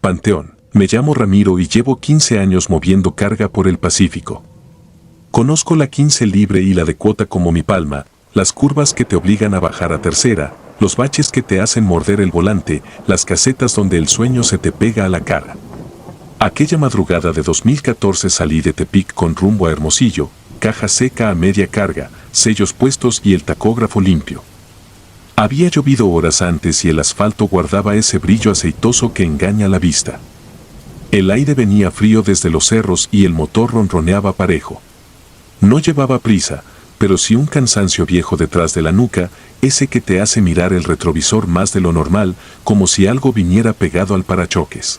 Panteón. Me llamo Ramiro y llevo 15 años moviendo carga por el Pacífico. Conozco la 15 libre y la de cuota como mi palma, las curvas que te obligan a bajar a tercera, los baches que te hacen morder el volante, las casetas donde el sueño se te pega a la cara. Aquella madrugada de 2014 salí de Tepic con rumbo a Hermosillo, caja seca a media carga, sellos puestos y el tacógrafo limpio. Había llovido horas antes y el asfalto guardaba ese brillo aceitoso que engaña la vista. El aire venía frío desde los cerros y el motor ronroneaba parejo. No llevaba prisa, pero sí un cansancio viejo detrás de la nuca, ese que te hace mirar el retrovisor más de lo normal, como si algo viniera pegado al parachoques.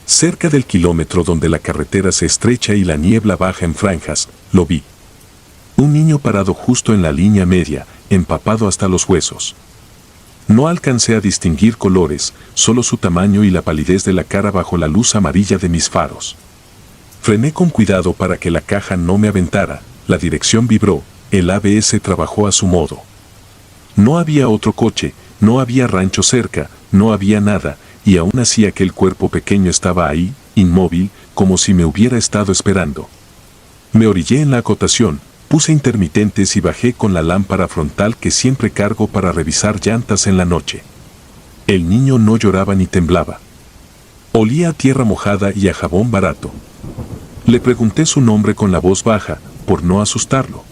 Cerca del kilómetro donde la carretera se estrecha y la niebla baja en franjas, lo vi. Un niño parado justo en la línea media, empapado hasta los huesos. No alcancé a distinguir colores, solo su tamaño y la palidez de la cara bajo la luz amarilla de mis faros. Frené con cuidado para que la caja no me aventara, la dirección vibró, el ABS trabajó a su modo. No había otro coche, no había rancho cerca, no había nada, y aún así aquel cuerpo pequeño estaba ahí, inmóvil, como si me hubiera estado esperando. Me orillé en la acotación, puse intermitentes y bajé con la lámpara frontal que siempre cargo para revisar llantas en la noche. El niño no lloraba ni temblaba. Olía a tierra mojada y a jabón barato. Le pregunté su nombre con la voz baja, por no asustarlo.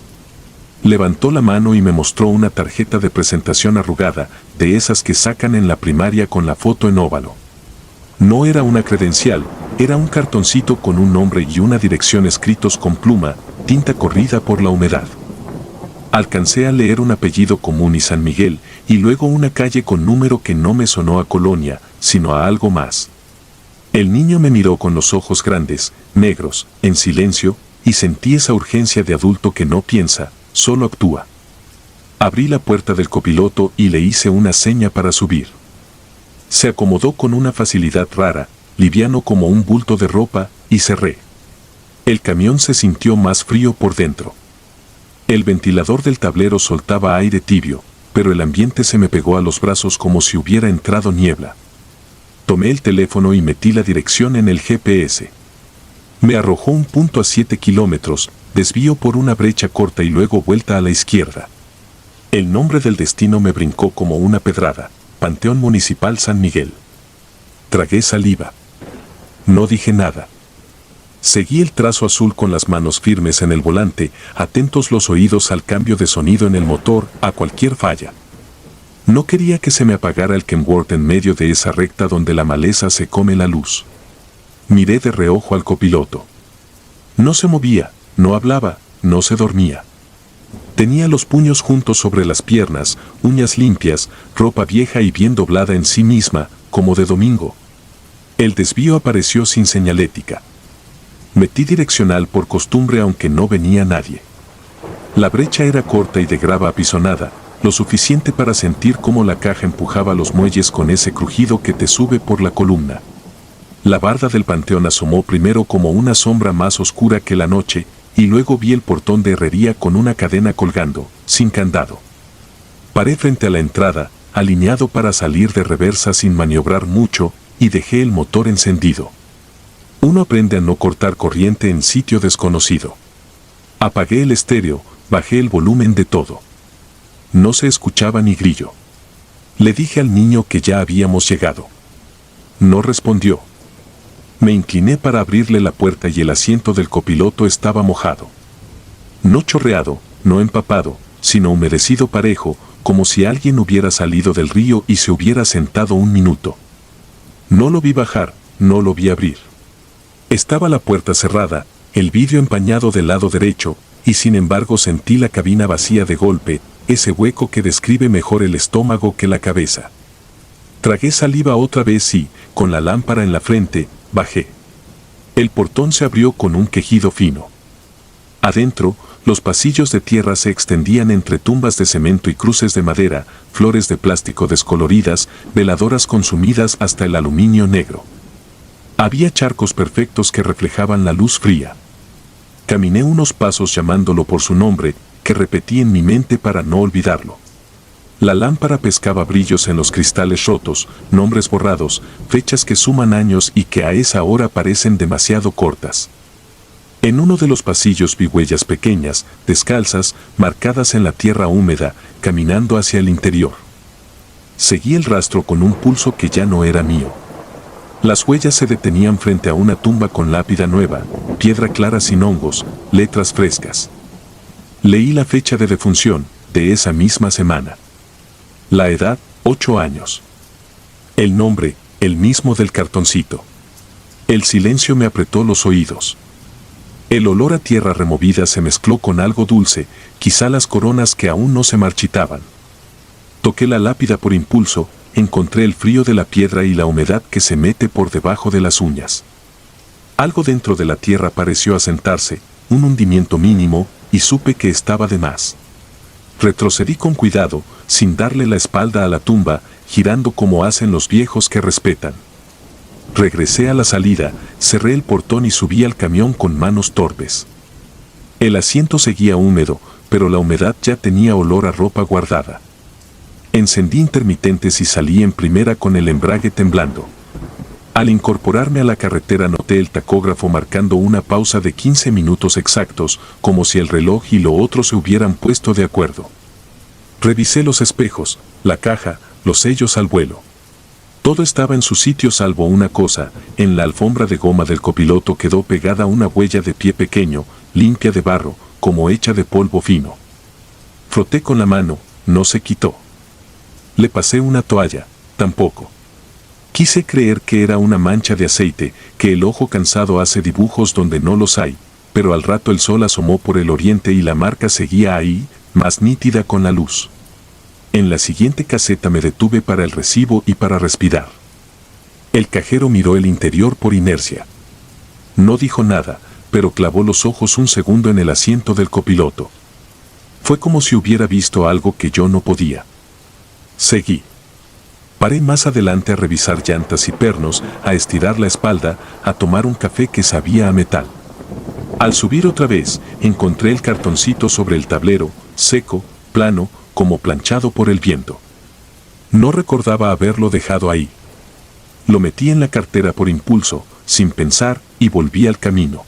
Levantó la mano y me mostró una tarjeta de presentación arrugada, de esas que sacan en la primaria con la foto en óvalo. No era una credencial, era un cartoncito con un nombre y una dirección escritos con pluma, tinta corrida por la humedad. Alcancé a leer un apellido común y San Miguel, y luego una calle con número que no me sonó a colonia, sino a algo más. El niño me miró con los ojos grandes, negros, en silencio, y sentí esa urgencia de adulto que no piensa, solo actúa. Abrí la puerta del copiloto y le hice una seña para subir. Se acomodó con una facilidad rara, liviano como un bulto de ropa, y cerré. El camión se sintió más frío por dentro. El ventilador del tablero soltaba aire tibio, pero el ambiente se me pegó a los brazos como si hubiera entrado niebla. Tomé el teléfono y metí la dirección en el GPS. Me arrojó un punto a 7 kilómetros, desvío por una brecha corta y luego vuelta a la izquierda. El nombre del destino me brincó como una pedrada, Panteón Municipal San Miguel. Tragué saliva. No dije nada. Seguí el trazo azul con las manos firmes en el volante, atentos los oídos al cambio de sonido en el motor, a cualquier falla. No quería que se me apagara el Kenworth en medio de esa recta donde la maleza se come la luz. Miré de reojo al copiloto. No se movía, no hablaba, no se dormía. Tenía los puños juntos sobre las piernas, uñas limpias, ropa vieja y bien doblada en sí misma, como de domingo. El desvío apareció sin señalética. Metí direccional por costumbre aunque no venía nadie. La brecha era corta y de grava apisonada, lo suficiente para sentir cómo la caja empujaba los muelles con ese crujido que te sube por la columna. La barda del panteón asomó primero como una sombra más oscura que la noche, y luego vi el portón de herrería con una cadena colgando, sin candado. Paré frente a la entrada, alineado para salir de reversa sin maniobrar mucho, y dejé el motor encendido. Uno aprende a no cortar corriente en sitio desconocido. Apagué el estéreo, bajé el volumen de todo. No se escuchaba ni grillo. Le dije al niño que ya habíamos llegado. No respondió. Me incliné para abrirle la puerta y el asiento del copiloto estaba mojado. No chorreado, no empapado, sino humedecido parejo, como si alguien hubiera salido del río y se hubiera sentado un minuto. No lo vi bajar, no lo vi abrir. Estaba la puerta cerrada, el vidrio empañado del lado derecho, y sin embargo sentí la cabina vacía de golpe, ese hueco que describe mejor el estómago que la cabeza. Tragué saliva otra vez y, con la lámpara en la frente, bajé. El portón se abrió con un quejido fino. Adentro, los pasillos de tierra se extendían entre tumbas de cemento y cruces de madera, flores de plástico descoloridas, veladoras consumidas hasta el aluminio negro. Había charcos perfectos que reflejaban la luz fría. Caminé unos pasos llamándolo por su nombre, que repetí en mi mente para no olvidarlo. La lámpara pescaba brillos en los cristales rotos, nombres borrados, fechas que suman años y que a esa hora parecen demasiado cortas. En uno de los pasillos vi huellas pequeñas, descalzas, marcadas en la tierra húmeda, caminando hacia el interior. Seguí el rastro con un pulso que ya no era mío. Las huellas se detenían frente a una tumba con lápida nueva, piedra clara sin hongos, letras frescas. Leí la fecha de defunción, de esa misma semana. La edad, 8 años. El nombre, el mismo del cartoncito. El silencio me apretó los oídos. El olor a tierra removida se mezcló con algo dulce, quizá las coronas que aún no se marchitaban. Toqué la lápida por impulso, encontré el frío de la piedra y la humedad que se mete por debajo de las uñas. Algo dentro de la tierra pareció asentarse, un hundimiento mínimo, y supe que estaba de más. Retrocedí con cuidado, sin darle la espalda a la tumba, girando como hacen los viejos que respetan. Regresé a la salida, cerré el portón y subí al camión con manos torpes. El asiento seguía húmedo, pero la humedad ya tenía olor a ropa guardada. Encendí intermitentes y salí en primera con el embrague temblando. Al incorporarme a la carretera noté el tacógrafo marcando una pausa de 15 minutos exactos, como si el reloj y lo otro se hubieran puesto de acuerdo. Revisé los espejos, la caja, los sellos al vuelo. Todo estaba en su sitio salvo una cosa, en la alfombra de goma del copiloto quedó pegada una huella de pie pequeño, limpia de barro, como hecha de polvo fino. Froté con la mano, no se quitó. Le pasé una toalla, tampoco. Quise creer que era una mancha de aceite, que el ojo cansado hace dibujos donde no los hay, pero al rato el sol asomó por el oriente y la marca seguía ahí, más nítida con la luz. En la siguiente caseta me detuve para el recibo y para respirar. El cajero miró el interior por inercia. No dijo nada, pero clavó los ojos un segundo en el asiento del copiloto. Fue como si hubiera visto algo que yo no podía. Seguí. Paré más adelante a revisar llantas y pernos, a estirar la espalda, a tomar un café que sabía a metal. Al subir otra vez, encontré el cartoncito sobre el tablero, seco, plano, como planchado por el viento. No recordaba haberlo dejado ahí. Lo metí en la cartera por impulso, sin pensar, y volví al camino.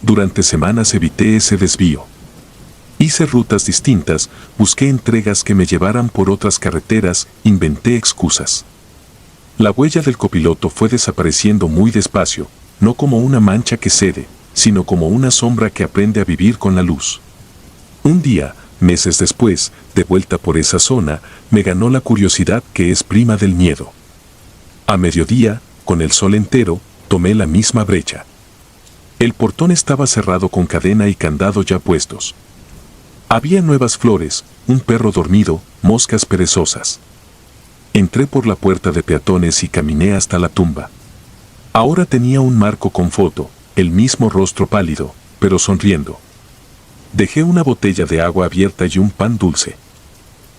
Durante semanas evité ese desvío. Hice rutas distintas, busqué entregas que me llevaran por otras carreteras, inventé excusas. La huella del copiloto fue desapareciendo muy despacio, no como una mancha que cede, sino como una sombra que aprende a vivir con la luz. Un día, meses después, de vuelta por esa zona, me ganó la curiosidad que es prima del miedo. A mediodía, con el sol entero, tomé la misma brecha. El portón estaba cerrado con cadena y candado ya puestos. Había nuevas flores, un perro dormido, moscas perezosas. Entré por la puerta de peatones y caminé hasta la tumba. Ahora tenía un marco con foto, el mismo rostro pálido, pero sonriendo. Dejé una botella de agua abierta y un pan dulce.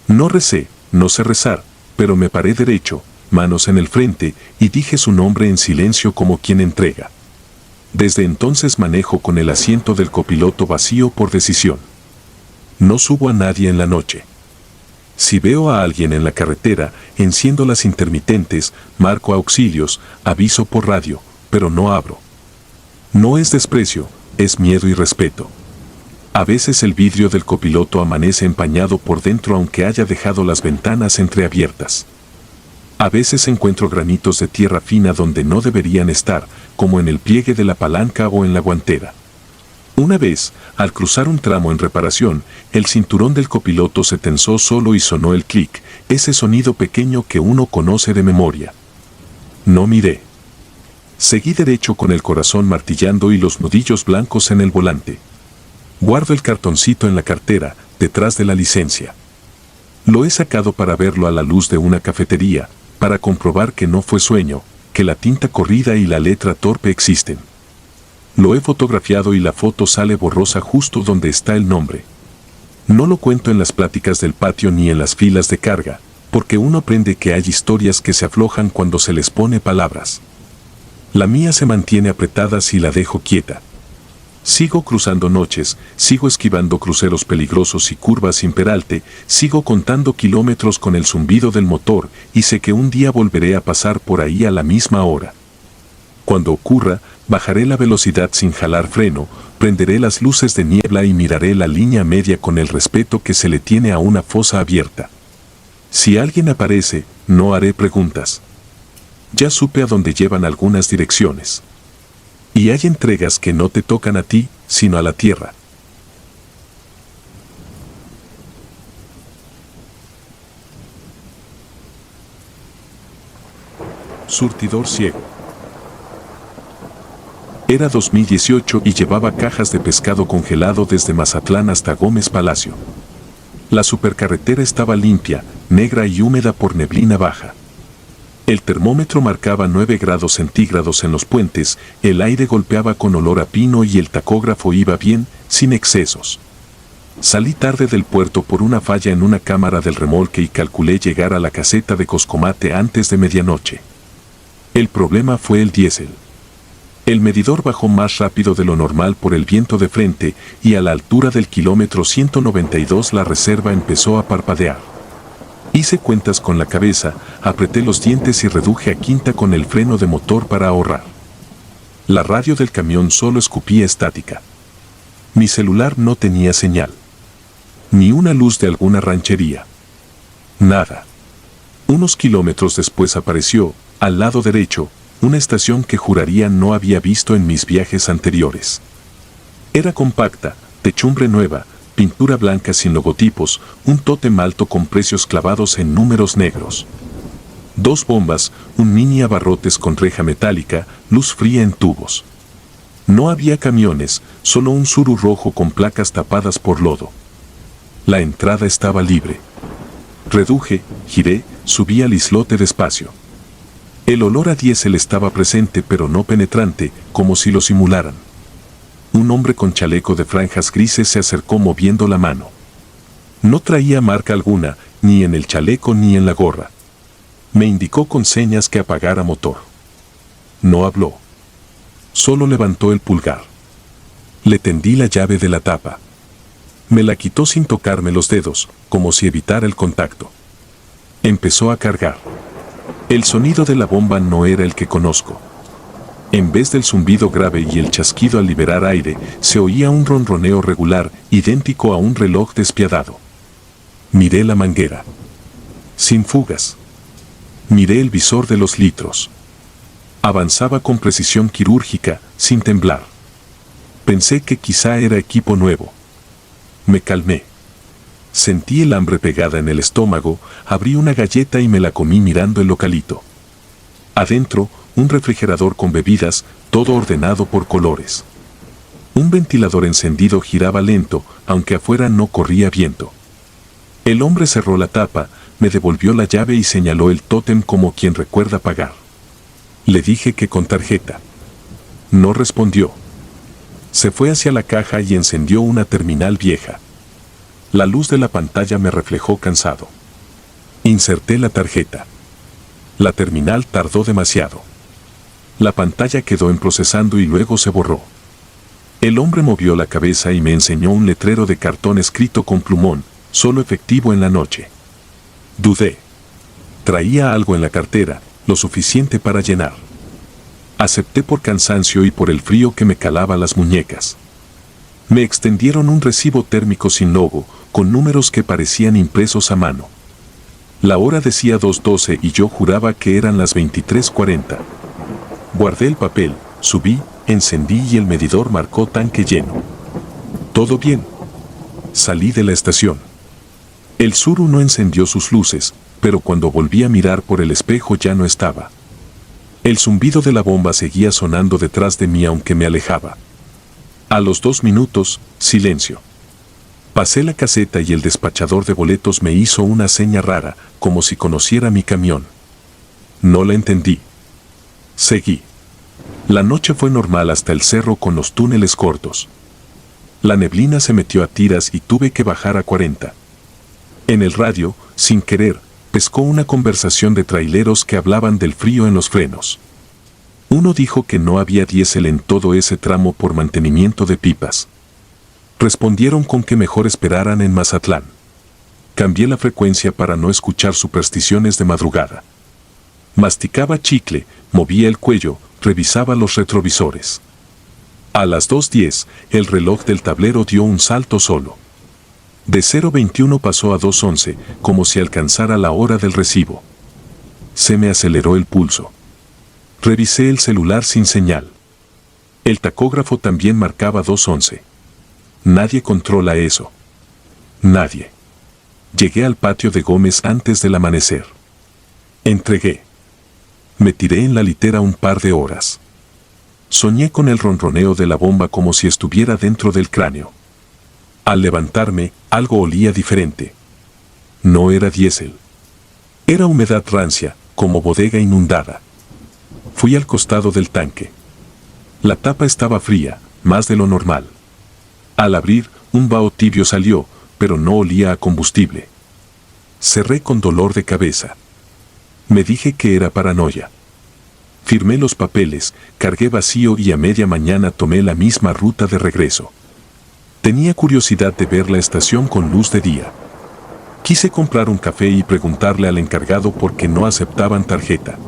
No recé, no sé rezar, pero me paré derecho, manos en el frente, y dije su nombre en silencio como quien entrega. Desde entonces manejo con el asiento del copiloto vacío por decisión. No subo a nadie en la noche. Si veo a alguien en la carretera, enciendo las intermitentes, marco auxilios, aviso por radio, pero no abro. No es desprecio, es miedo y respeto. A veces el vidrio del copiloto amanece empañado por dentro aunque haya dejado las ventanas entreabiertas. A veces encuentro granitos de tierra fina donde no deberían estar, como en el pliegue de la palanca o en la guantera. Una vez, al cruzar un tramo en reparación, el cinturón del copiloto se tensó solo y sonó el clic, ese sonido pequeño que uno conoce de memoria. No miré. Seguí derecho con el corazón martillando y los nudillos blancos en el volante. Guardo el cartoncito en la cartera, detrás de la licencia. Lo he sacado para verlo a la luz de una cafetería, para comprobar que no fue sueño, que la tinta corrida y la letra torpe existen. Lo he fotografiado y la foto sale borrosa justo donde está el nombre. No lo cuento en las pláticas del patio ni en las filas de carga, porque uno aprende que hay historias que se aflojan cuando se les pone palabras. La mía se mantiene apretada si la dejo quieta. Sigo cruzando noches, sigo esquivando cruceros peligrosos y curvas sin peralte, sigo contando kilómetros con el zumbido del motor y sé que un día volveré a pasar por ahí a la misma hora. Cuando ocurra, bajaré la velocidad sin jalar freno, prenderé las luces de niebla y miraré la línea media con el respeto que se le tiene a una fosa abierta. Si alguien aparece, no haré preguntas. Ya supe a dónde llevan algunas direcciones. Y hay entregas que no te tocan a ti, sino a la tierra. Surtidor ciego. Era 2018 y llevaba cajas de pescado congelado desde Mazatlán hasta Gómez Palacio. La supercarretera estaba limpia, negra y húmeda por neblina baja. El termómetro marcaba 9 grados centígrados en los puentes, el aire golpeaba con olor a pino y el tacógrafo iba bien, sin excesos. Salí tarde del puerto por una falla en una cámara del remolque y calculé llegar a la caseta de Coscomate antes de medianoche. El problema fue el diésel. El medidor bajó más rápido de lo normal por el viento de frente y a la altura del kilómetro 192 la reserva empezó a parpadear. Hice cuentas con la cabeza, apreté los dientes y reduje a quinta con el freno de motor para ahorrar. La radio del camión solo escupía estática. Mi celular no tenía señal. Ni una luz de alguna ranchería. Nada. Unos kilómetros después apareció, al lado derecho, una estación que juraría no había visto en mis viajes anteriores. Era compacta, techumbre nueva, pintura blanca sin logotipos, un tótem alto con precios clavados en números negros. 2 bombas, un mini abarrotes con reja metálica, luz fría en tubos. No había camiones, solo un Suru rojo con placas tapadas por lodo. La entrada estaba libre. Reduje, giré, subí al islote despacio. El olor a diésel estaba presente pero no penetrante, como si lo simularan. Un hombre con chaleco de franjas grises se acercó moviendo la mano. No traía marca alguna, ni en el chaleco ni en la gorra. Me indicó con señas que apagara motor. No habló. Solo levantó el pulgar. Le tendí la llave de la tapa. Me la quitó sin tocarme los dedos, como si evitara el contacto. Empezó a cargar. El sonido de la bomba no era el que conozco. En vez del zumbido grave y el chasquido al liberar aire, se oía un ronroneo regular, idéntico a un reloj despiadado. Miré la manguera. Sin fugas. Miré el visor de los litros. Avanzaba con precisión quirúrgica, sin temblar. Pensé que quizá era equipo nuevo. Me calmé. Sentí el hambre pegada en el estómago, abrí una galleta y me la comí mirando el localito. Adentro, un refrigerador con bebidas, todo ordenado por colores. Un ventilador encendido giraba lento, aunque afuera no corría viento. El hombre cerró la tapa, me devolvió la llave y señaló el tótem como quien recuerda pagar. Le dije que con tarjeta. No respondió. Se fue hacia la caja y encendió una terminal vieja. La luz de la pantalla me reflejó cansado. Inserté la tarjeta. La terminal tardó demasiado. La pantalla quedó en procesando y luego se borró. El hombre movió la cabeza y me enseñó un letrero de cartón escrito con plumón, solo efectivo en la noche. Dudé. Traía algo en la cartera, lo suficiente para llenar. Acepté por cansancio y por el frío que me calaba las muñecas. Me extendieron un recibo térmico sin logo, con números que parecían impresos a mano. La hora decía 2:12 y yo juraba que eran las 23:40. Guardé el papel, subí, encendí y el medidor marcó tanque lleno. Todo bien. Salí de la estación. El Suru no encendió sus luces, pero cuando volví a mirar por el espejo ya no estaba. El zumbido de la bomba seguía sonando detrás de mí aunque me alejaba. A los 2 minutos, silencio. Pasé la caseta y el despachador de boletos me hizo una seña rara, como si conociera mi camión. No la entendí. Seguí. La noche fue normal hasta el cerro con los túneles cortos. La neblina se metió a tiras y tuve que bajar a 40. En el radio, sin querer, pescó una conversación de traileros que hablaban del frío en los frenos. Uno dijo que no había diésel en todo ese tramo por mantenimiento de pipas. Respondieron con que mejor esperaran en Mazatlán. Cambié la frecuencia para no escuchar supersticiones de madrugada. Masticaba chicle, movía el cuello, revisaba los retrovisores. A las 2:10, el reloj del tablero dio un salto solo. De 0:21 pasó a 2:11, como si alcanzara la hora del recibo. Se me aceleró el pulso. Revisé el celular sin señal. El tacógrafo también marcaba 2:11. Nadie controla eso. Nadie. Llegué al patio de Gómez antes del amanecer. Entregué. Me tiré en la litera un par de horas. Soñé con el ronroneo de la bomba como si estuviera dentro del cráneo. Al levantarme, algo olía diferente. No era diésel. Era humedad rancia, como bodega inundada. Fui al costado del tanque. La tapa estaba fría, más de lo normal. Al abrir, un vaho tibio salió, pero no olía a combustible. Cerré con dolor de cabeza. Me dije que era paranoia. Firmé los papeles, cargué vacío y a media mañana tomé la misma ruta de regreso. Tenía curiosidad de ver la estación con luz de día. Quise comprar un café y preguntarle al encargado por qué no aceptaban tarjeta.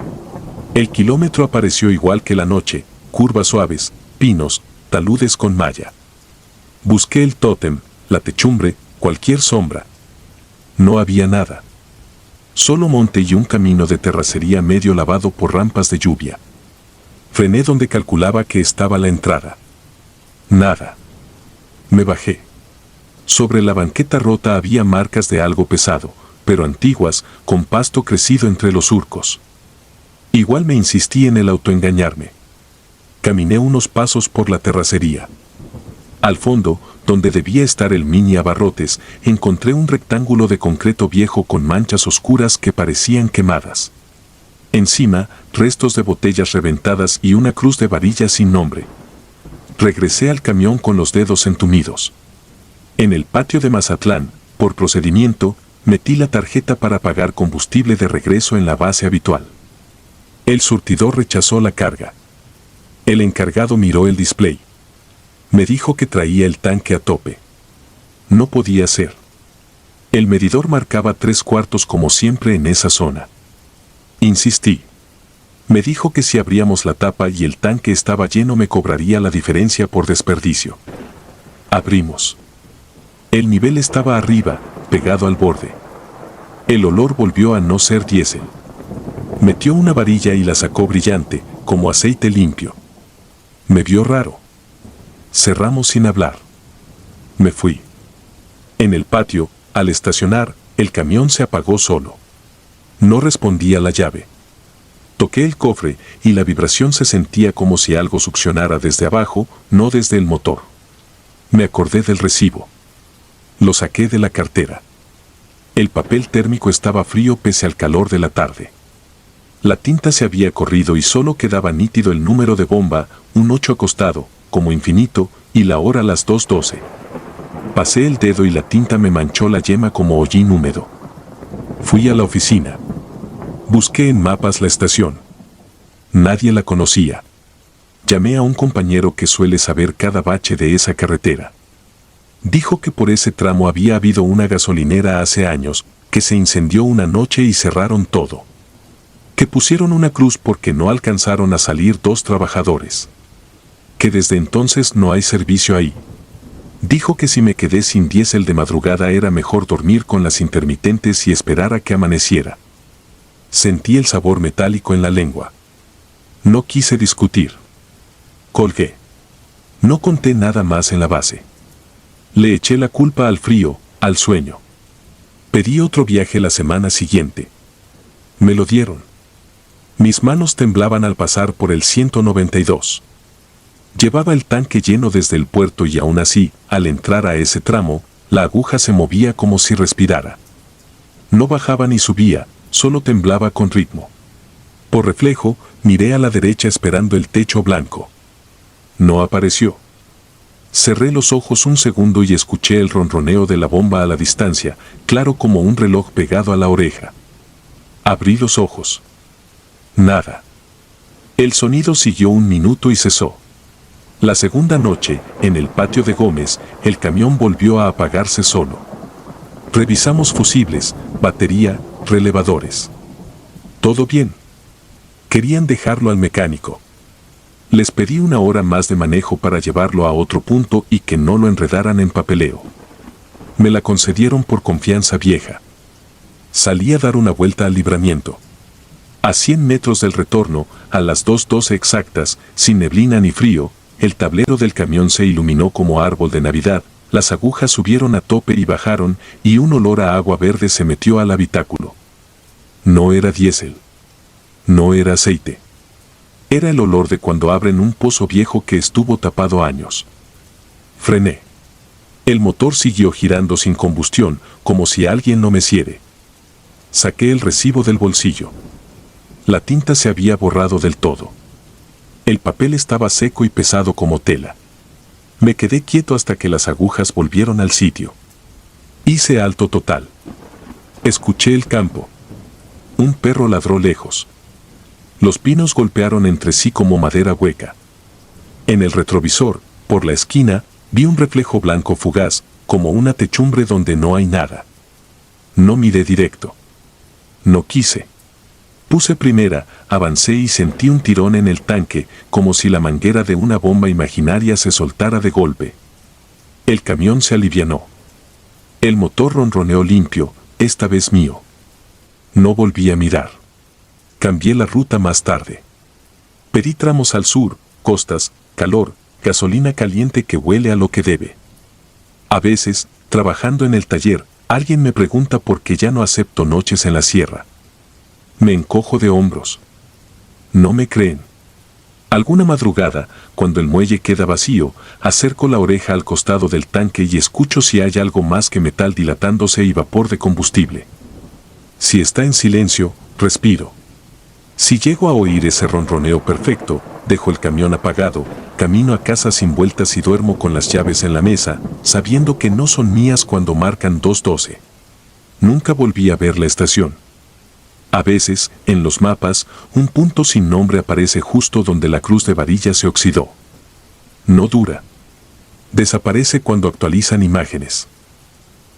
El kilómetro apareció igual que la noche, curvas suaves, pinos, taludes con malla. Busqué el tótem, la techumbre, cualquier sombra. No había nada. Solo monte y un camino de terracería medio lavado por rampas de lluvia. Frené donde calculaba que estaba la entrada. Nada. Me bajé. Sobre la banqueta rota había marcas de algo pesado, pero antiguas, con pasto crecido entre los surcos. Igual me insistí en el autoengañarme. Caminé unos pasos por la terracería. Al fondo, donde debía estar el mini abarrotes, encontré un rectángulo de concreto viejo con manchas oscuras que parecían quemadas. Encima, restos de botellas reventadas y una cruz de varillas sin nombre. Regresé al camión con los dedos entumidos. En el patio de Mazatlán, por procedimiento, metí la tarjeta para pagar combustible de regreso en la base habitual. El surtidor rechazó la carga. El encargado miró el display. Me dijo que traía el tanque a tope. No podía ser. El medidor marcaba 3/4 como siempre en esa zona. Insistí. Me dijo que si abríamos la tapa y el tanque estaba lleno me cobraría la diferencia por desperdicio. Abrimos. El nivel estaba arriba, pegado al borde. El olor volvió a no ser diésel. Metió una varilla y la sacó brillante, como aceite limpio. Me vio raro. Cerramos sin hablar. Me fui. En el patio, al estacionar, el camión se apagó solo. No respondía la llave. Toqué el cofre y la vibración se sentía como si algo succionara desde abajo, no desde el motor. Me acordé del recibo. Lo saqué de la cartera. El papel térmico estaba frío pese al calor de la tarde. La tinta se había corrido y solo quedaba nítido el número de bomba, un 8 acostado, como infinito, y la hora las 2:12. Pasé el dedo y la tinta me manchó la yema como hollín húmedo. Fui a la oficina. Busqué en mapas la estación. Nadie la conocía. Llamé a un compañero que suele saber cada bache de esa carretera. Dijo que por ese tramo había habido una gasolinera hace años, que se incendió una noche y cerraron todo. Que pusieron una cruz porque no alcanzaron a salir 2 trabajadores. Que desde entonces no hay servicio ahí. Dijo que si me quedé sin diésel de madrugada era mejor dormir con las intermitentes y esperar a que amaneciera. Sentí el sabor metálico en la lengua. No quise discutir. Colgué. No conté nada más en la base. Le eché la culpa al frío, al sueño. Pedí otro viaje la semana siguiente. Me lo dieron. Mis manos temblaban al pasar por el 192. Llevaba el tanque lleno desde el puerto y aún así, al entrar a ese tramo, la aguja se movía como si respirara. No bajaba ni subía, solo temblaba con ritmo. Por reflejo, miré a la derecha esperando el techo blanco. No apareció. Cerré los ojos un segundo y escuché el ronroneo de la bomba a la distancia, claro como un reloj pegado a la oreja. Abrí los ojos. Nada. El sonido siguió un minuto y cesó. La segunda noche, en el patio de Gómez, el camión volvió a apagarse solo. Revisamos fusibles, batería, relevadores. Todo bien. Querían dejarlo al mecánico. Les pedí una hora más de manejo para llevarlo a otro punto y que no lo enredaran en papeleo. Me la concedieron por confianza vieja. Salí a dar una vuelta al Libramiento. A 100 metros del retorno, a las 2:12 exactas, sin neblina ni frío, el tablero del camión se iluminó como árbol de Navidad, las agujas subieron a tope y bajaron, y un olor a agua verde se metió al habitáculo. No era diésel. No era aceite. Era el olor de cuando abren un pozo viejo que estuvo tapado años. Frené. El motor siguió girando sin combustión, como si alguien lo meciere. Saqué el recibo del bolsillo. La tinta se había borrado del todo. El papel estaba seco y pesado como tela. Me quedé quieto hasta que las agujas volvieron al sitio. Hice alto total. Escuché el campo. Un perro ladró lejos. Los pinos golpearon entre sí como madera hueca. En el retrovisor, por la esquina, vi un reflejo blanco fugaz, como una techumbre donde no hay nada. No miré directo. No quise. Puse primera, avancé y sentí un tirón en el tanque, como si la manguera de una bomba imaginaria se soltara de golpe. El camión se alivianó. El motor ronroneó limpio, esta vez mío. No volví a mirar. Cambié la ruta más tarde. Pedí tramos al sur, costas, calor, gasolina caliente que huele a lo que debe. A veces, trabajando en el taller, alguien me pregunta por qué ya no acepto noches en la sierra. Me encojo de hombros. No me creen. Alguna madrugada, cuando el muelle queda vacío, acerco la oreja al costado del tanque y escucho si hay algo más que metal dilatándose y vapor de combustible. Si está en silencio, respiro. Si llego a oír ese ronroneo perfecto, dejo el camión apagado, camino a casa sin vueltas y duermo con las llaves en la mesa, sabiendo que no son mías cuando marcan 2:12. Nunca volví a ver la estación. A veces, en los mapas, un punto sin nombre aparece justo donde la cruz de varilla se oxidó. No dura. Desaparece cuando actualizan imágenes.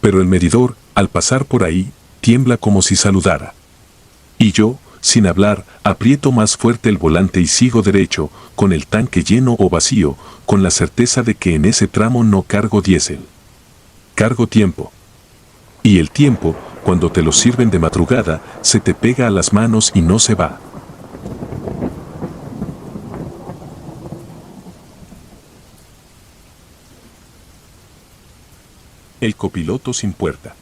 Pero el medidor, al pasar por ahí, tiembla como si saludara. Y yo, sin hablar, aprieto más fuerte el volante y sigo derecho, con el tanque lleno o vacío, con la certeza de que en ese tramo no cargo diésel. Cargo tiempo. Y el tiempo, cuando te lo sirven de madrugada, se te pega a las manos y no se va. El copiloto sin puerta.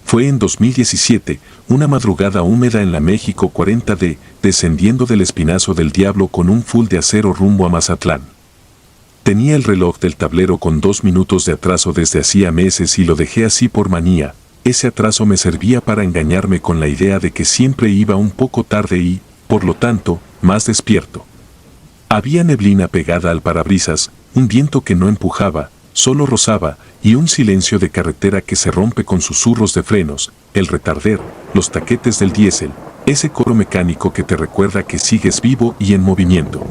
Fue en 2017, una madrugada húmeda en la México 40D, descendiendo del Espinazo del Diablo con un full de acero rumbo a Mazatlán. Tenía el reloj del tablero con 2 minutos de atraso desde hacía meses y lo dejé así por manía. Ese atraso me servía para engañarme con la idea de que siempre iba un poco tarde y, por lo tanto, más despierto. Había neblina pegada al parabrisas, un viento que no empujaba, solo rozaba, y un silencio de carretera que se rompe con susurros de frenos, el retarder, los taquetes del diésel, ese coro mecánico que te recuerda que sigues vivo y en movimiento.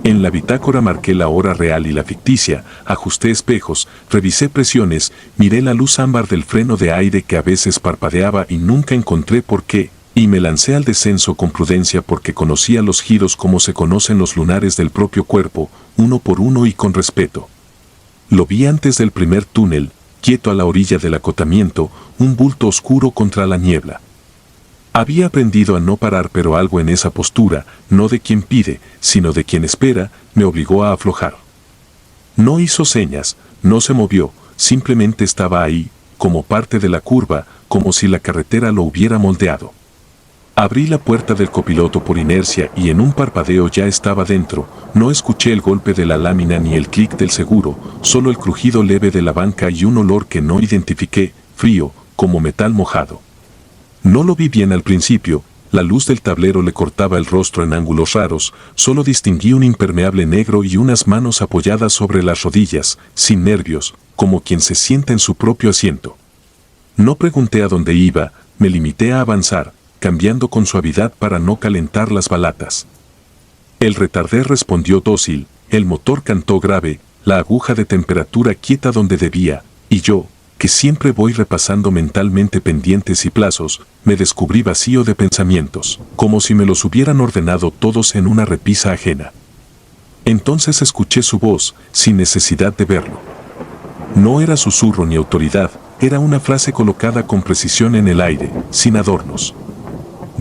En la bitácora marqué la hora real y la ficticia, ajusté espejos, revisé presiones, miré la luz ámbar del freno de aire que a veces parpadeaba y nunca encontré por qué, y me lancé al descenso con prudencia porque conocía los giros como se conocen los lunares del propio cuerpo, uno por uno y con respeto. Lo vi antes del primer túnel, quieto a la orilla del acotamiento, un bulto oscuro contra la niebla. Había aprendido a no parar, pero algo en esa postura, no de quien pide, sino de quien espera, me obligó a aflojar. No hizo señas, no se movió, simplemente estaba ahí, como parte de la curva, como si la carretera lo hubiera moldeado. Abrí la puerta del copiloto por inercia y en un parpadeo ya estaba dentro. No escuché el golpe de la lámina ni el clic del seguro, solo el crujido leve de la banca y un olor que no identifiqué, frío, como metal mojado. No lo vi bien al principio, la luz del tablero le cortaba el rostro en ángulos raros, solo distinguí un impermeable negro y unas manos apoyadas sobre las rodillas, sin nervios, como quien se sienta en su propio asiento. No pregunté a dónde iba, me limité a avanzar, cambiando con suavidad para no calentar las balatas. El retarder respondió dócil, el motor cantó grave, la aguja de temperatura quieta donde debía, y yo, que siempre voy repasando mentalmente pendientes y plazos, me descubrí vacío de pensamientos, como si me los hubieran ordenado todos en una repisa ajena. Entonces escuché su voz, sin necesidad de verlo. No era susurro ni autoridad, era una frase colocada con precisión en el aire, sin adornos.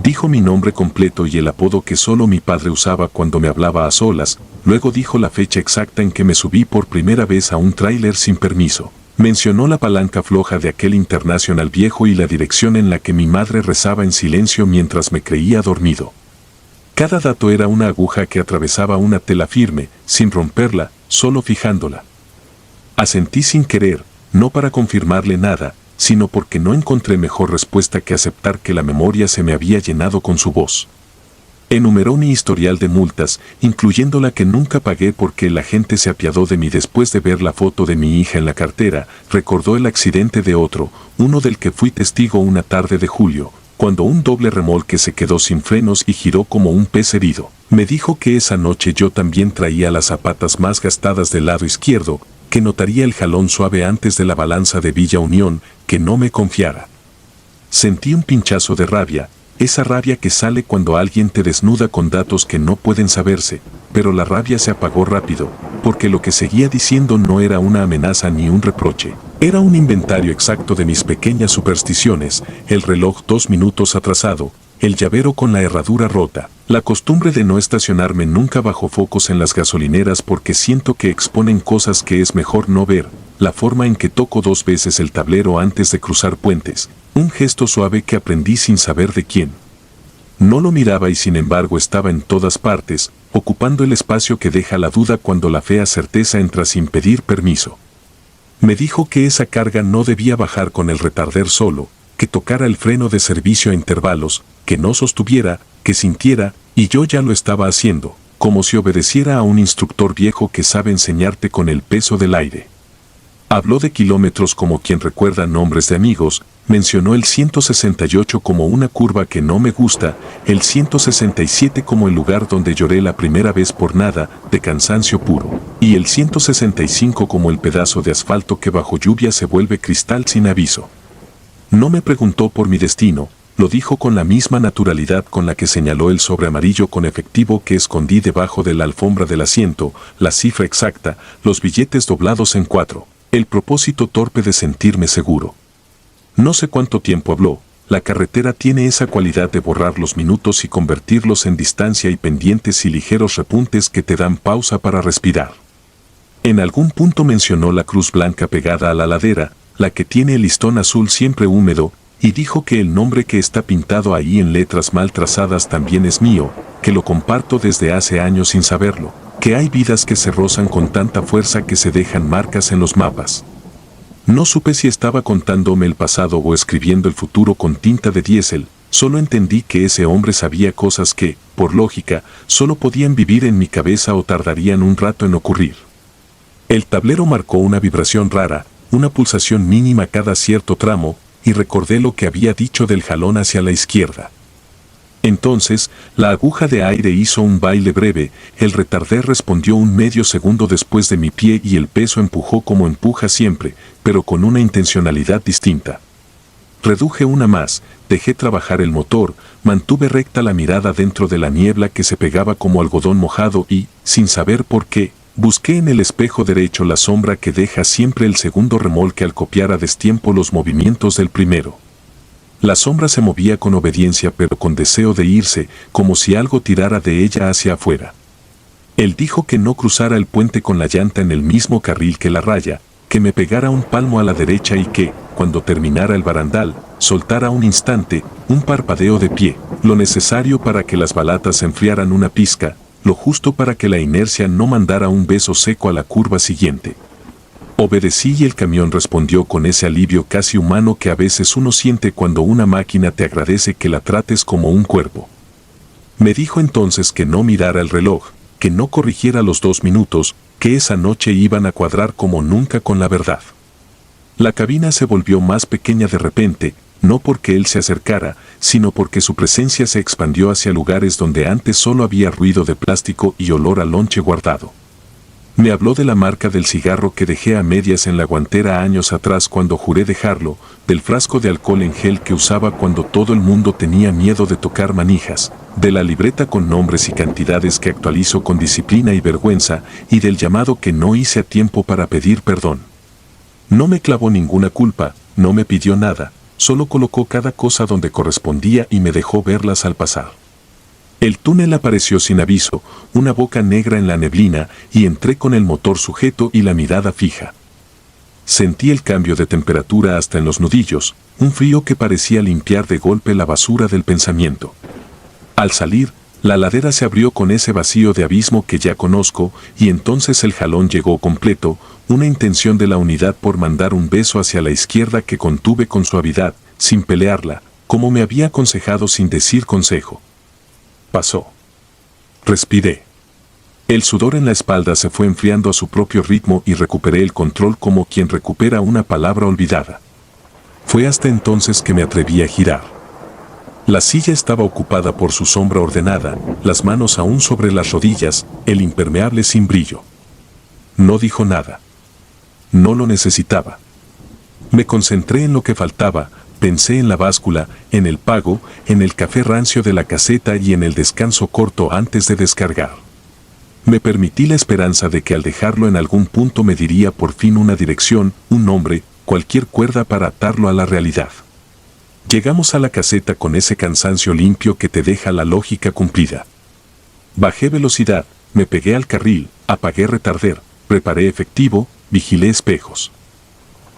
Dijo mi nombre completo y el apodo que solo mi padre usaba cuando me hablaba a solas, luego dijo la fecha exacta en que me subí por primera vez a un tráiler sin permiso. Mencionó la palanca floja de aquel Internacional viejo y la dirección en la que mi madre rezaba en silencio mientras me creía dormido. Cada dato era una aguja que atravesaba una tela firme, sin romperla, solo fijándola. Asentí sin querer, no para confirmarle nada, sino porque no encontré mejor respuesta que aceptar que la memoria se me había llenado con su voz. Enumeró mi historial de multas, incluyendo la que nunca pagué porque el agente se apiadó de mí después de ver la foto de mi hija en la cartera, recordó el accidente de otro, uno del que fui testigo una tarde de julio, cuando un doble remolque se quedó sin frenos y giró como un pez herido. Me dijo que esa noche yo también traía las zapatas más gastadas del lado izquierdo, que notaría el jalón suave antes de la balanza de Villa Unión, que no me confiara. Sentí un pinchazo de rabia, esa rabia que sale cuando alguien te desnuda con datos que no pueden saberse, pero la rabia se apagó rápido, porque lo que seguía diciendo no era una amenaza ni un reproche. Era un inventario exacto de mis pequeñas supersticiones, el reloj 2 minutos atrasado, el llavero con la herradura rota, la costumbre de no estacionarme nunca bajo focos en las gasolineras porque siento que exponen cosas que es mejor no ver, la forma en que toco 2 veces el tablero antes de cruzar puentes, un gesto suave que aprendí sin saber de quién. No lo miraba y sin embargo estaba en todas partes, ocupando el espacio que deja la duda cuando la fea certeza entra sin pedir permiso. Me dijo que esa carga no debía bajar con el retarder solo, que tocara el freno de servicio a intervalos, que no sostuviera, que sintiera, y yo ya lo estaba haciendo, como si obedeciera a un instructor viejo que sabe enseñarte con el peso del aire. Habló de kilómetros como quien recuerda nombres de amigos, mencionó el 168 como una curva que no me gusta, el 167 como el lugar donde lloré la primera vez por nada, de cansancio puro, y el 165 como el pedazo de asfalto que bajo lluvia se vuelve cristal sin aviso. No me preguntó por mi destino, lo dijo con la misma naturalidad con la que señaló el sobre amarillo con efectivo que escondí debajo de la alfombra del asiento, la cifra exacta, los billetes doblados en 4, el propósito torpe de sentirme seguro. No sé cuánto tiempo habló, la carretera tiene esa cualidad de borrar los minutos y convertirlos en distancia y pendientes y ligeros repuntes que te dan pausa para respirar. En algún punto mencionó la cruz blanca pegada a la ladera, la que tiene el listón azul siempre húmedo, y dijo que el nombre que está pintado ahí en letras mal trazadas también es mío, que lo comparto desde hace años sin saberlo, que hay vidas que se rozan con tanta fuerza que se dejan marcas en los mapas. No supe si estaba contándome el pasado o escribiendo el futuro con tinta de diésel, solo entendí que ese hombre sabía cosas que, por lógica, solo podían vivir en mi cabeza o tardarían un rato en ocurrir. El tablero marcó una vibración rara, una pulsación mínima cada cierto tramo, y recordé lo que había dicho del jalón hacia la izquierda. Entonces, la aguja de aire hizo un baile breve, el retarder respondió un medio segundo después de mi pie y el peso empujó como empuja siempre, pero con una intencionalidad distinta. Reduje una más, dejé trabajar el motor, mantuve recta la mirada dentro de la niebla que se pegaba como algodón mojado y, sin saber por qué, busqué en el espejo derecho la sombra que deja siempre el segundo remolque al copiar a destiempo los movimientos del primero. La sombra se movía con obediencia pero con deseo de irse, como si algo tirara de ella hacia afuera. Él dijo que no cruzara el puente con la llanta en el mismo carril que la raya, que me pegara un palmo a la derecha y que, cuando terminara el barandal, soltara un instante, un parpadeo de pie, lo necesario para que las balatas se enfriaran una pizca, lo justo para que la inercia no mandara un beso seco a la curva siguiente. Obedecí y el camión respondió con ese alivio casi humano que a veces uno siente cuando una máquina te agradece que la trates como un cuerpo. Me dijo entonces que no mirara el reloj, que no corrigiera los 2 minutos, que esa noche iban a cuadrar como nunca con la verdad. La cabina se volvió más pequeña de repente, no porque él se acercara, sino porque su presencia se expandió hacia lugares donde antes solo había ruido de plástico y olor a lonche guardado. Me habló de la marca del cigarro que dejé a medias en la guantera años atrás cuando juré dejarlo, del frasco de alcohol en gel que usaba cuando todo el mundo tenía miedo de tocar manijas, de la libreta con nombres y cantidades que actualizo con disciplina y vergüenza, y del llamado que no hice a tiempo para pedir perdón. No me clavó ninguna culpa, no me pidió nada, solo colocó cada cosa donde correspondía y me dejó verlas al pasar. El túnel apareció sin aviso, una boca negra en la neblina, y entré con el motor sujeto y la mirada fija. Sentí el cambio de temperatura hasta en los nudillos, un frío que parecía limpiar de golpe la basura del pensamiento. Al salir, la ladera se abrió con ese vacío de abismo que ya conozco, y entonces el jalón llegó completo, una intención de la unidad por mandar un beso hacia la izquierda que contuve con suavidad, sin pelearla, como me había aconsejado sin decir consejo. Pasó. Respiré. El sudor en la espalda se fue enfriando a su propio ritmo y recuperé el control como quien recupera una palabra olvidada. Fue hasta entonces que me atreví a girar. La silla estaba ocupada por su sombra ordenada, las manos aún sobre las rodillas, el impermeable sin brillo. No dijo nada. No lo necesitaba. Me concentré en lo que faltaba. Pensé en la báscula, en el pago, en el café rancio de la caseta y en el descanso corto antes de descargar. Me permití la esperanza de que al dejarlo en algún punto me diría por fin una dirección, un nombre, cualquier cuerda para atarlo a la realidad. Llegamos a la caseta con ese cansancio limpio que te deja la lógica cumplida. Bajé velocidad, me pegué al carril, apagué retarder, preparé efectivo, vigilé espejos.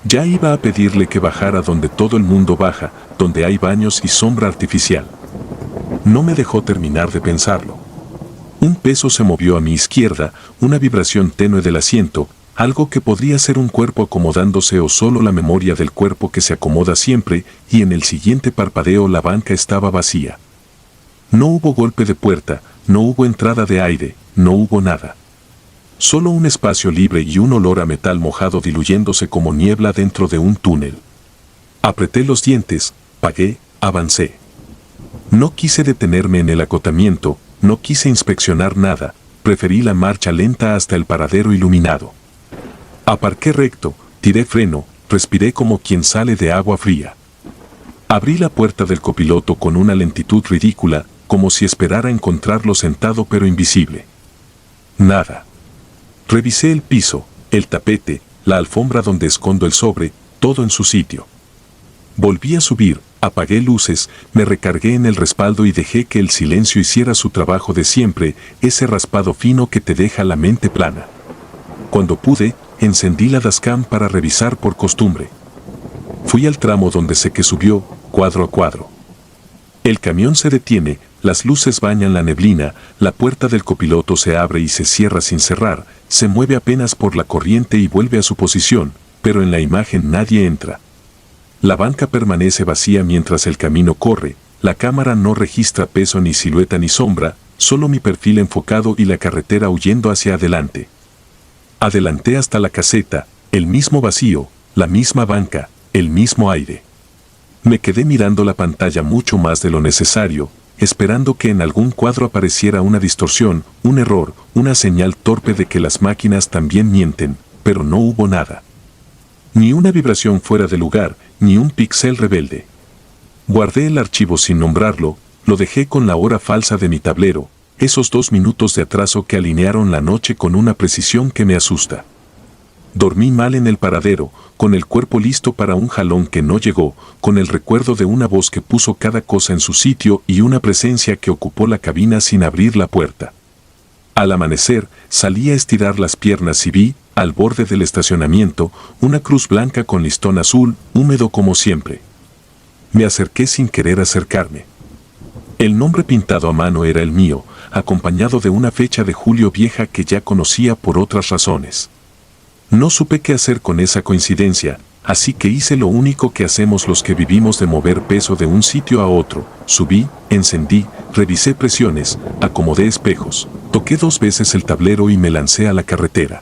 Ya iba a pedirle que bajara donde todo el mundo baja, donde hay baños y sombra artificial. No me dejó terminar de pensarlo. Un peso se movió a mi izquierda, una vibración tenue del asiento, algo que podría ser un cuerpo acomodándose o solo la memoria del cuerpo que se acomoda siempre, y en el siguiente parpadeo la banca estaba vacía. No hubo golpe de puerta, no hubo entrada de aire, no hubo nada. Solo un espacio libre y un olor a metal mojado diluyéndose como niebla dentro de un túnel. Apreté los dientes, pagué, avancé. No quise detenerme en el acotamiento, no quise inspeccionar nada, preferí la marcha lenta hasta el paradero iluminado. Aparqué recto, tiré freno, respiré como quien sale de agua fría. Abrí la puerta del copiloto con una lentitud ridícula, como si esperara encontrarlo sentado pero invisible. Nada. Revisé el piso, el tapete, la alfombra donde escondo el sobre, todo en su sitio. Volví a subir, apagué luces, me recargué en el respaldo y dejé que el silencio hiciera su trabajo de siempre, ese raspado fino que te deja la mente plana. Cuando pude, encendí la dashcam para revisar por costumbre. Fui al tramo donde sé que subió, cuadro a cuadro. El camión se detiene, las luces bañan la neblina, la puerta del copiloto se abre y se cierra sin cerrar, se mueve apenas por la corriente y vuelve a su posición, pero en la imagen nadie entra. La banca permanece vacía mientras el camino corre, la cámara no registra peso ni silueta ni sombra, solo mi perfil enfocado y la carretera huyendo hacia adelante. Adelanté hasta la caseta, el mismo vacío, la misma banca, el mismo aire. Me quedé mirando la pantalla mucho más de lo necesario, esperando que en algún cuadro apareciera una distorsión, un error, una señal torpe de que las máquinas también mienten, pero no hubo nada. Ni una vibración fuera de lugar, ni un píxel rebelde. Guardé el archivo sin nombrarlo, lo dejé con la hora falsa de mi tablero, esos 2 minutos de atraso que alinearon la noche con una precisión que me asusta. Dormí mal en el paradero, con el cuerpo listo para un jalón que no llegó, con el recuerdo de una voz que puso cada cosa en su sitio y una presencia que ocupó la cabina sin abrir la puerta. Al amanecer, salí a estirar las piernas y vi, al borde del estacionamiento, una cruz blanca con listón azul, húmedo como siempre. Me acerqué sin querer acercarme. El nombre pintado a mano era el mío, acompañado de una fecha de julio vieja que ya conocía por otras razones. No supe qué hacer con esa coincidencia, así que hice lo único que hacemos los que vivimos de mover peso de un sitio a otro. Subí, encendí, revisé presiones, acomodé espejos, toqué 2 veces el tablero y me lancé a la carretera.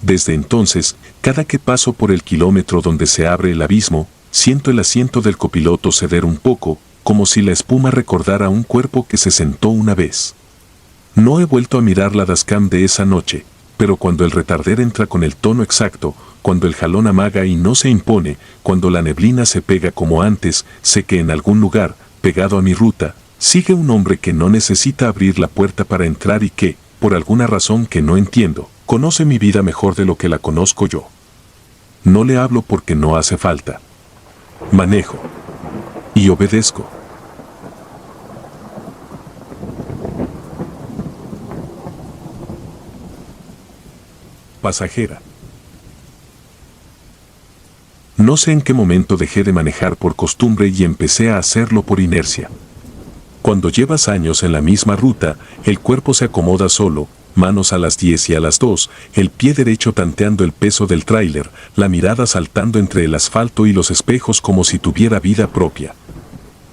Desde entonces, cada que paso por el kilómetro donde se abre el abismo, Siento el asiento del copiloto ceder un poco, como si la espuma recordara un cuerpo que se sentó una vez. No he vuelto a mirar la dashcam de esa noche, pero cuando el retarder entra con el tono exacto, cuando el jalón amaga y no se impone, cuando la neblina se pega como antes, sé que en algún lugar, pegado a mi ruta, sigue un hombre que no necesita abrir la puerta para entrar y que, por alguna razón que no entiendo, conoce mi vida mejor de lo que la conozco yo. No le hablo porque no hace falta. Manejo. Y obedezco. Pasajera. No sé en qué momento dejé de manejar por costumbre y empecé a hacerlo por inercia. Cuando llevas años en la misma ruta, el cuerpo se acomoda solo, manos a las 10 y a las 2, el pie derecho tanteando el peso del tráiler, la mirada saltando entre el asfalto y los espejos como si tuviera vida propia.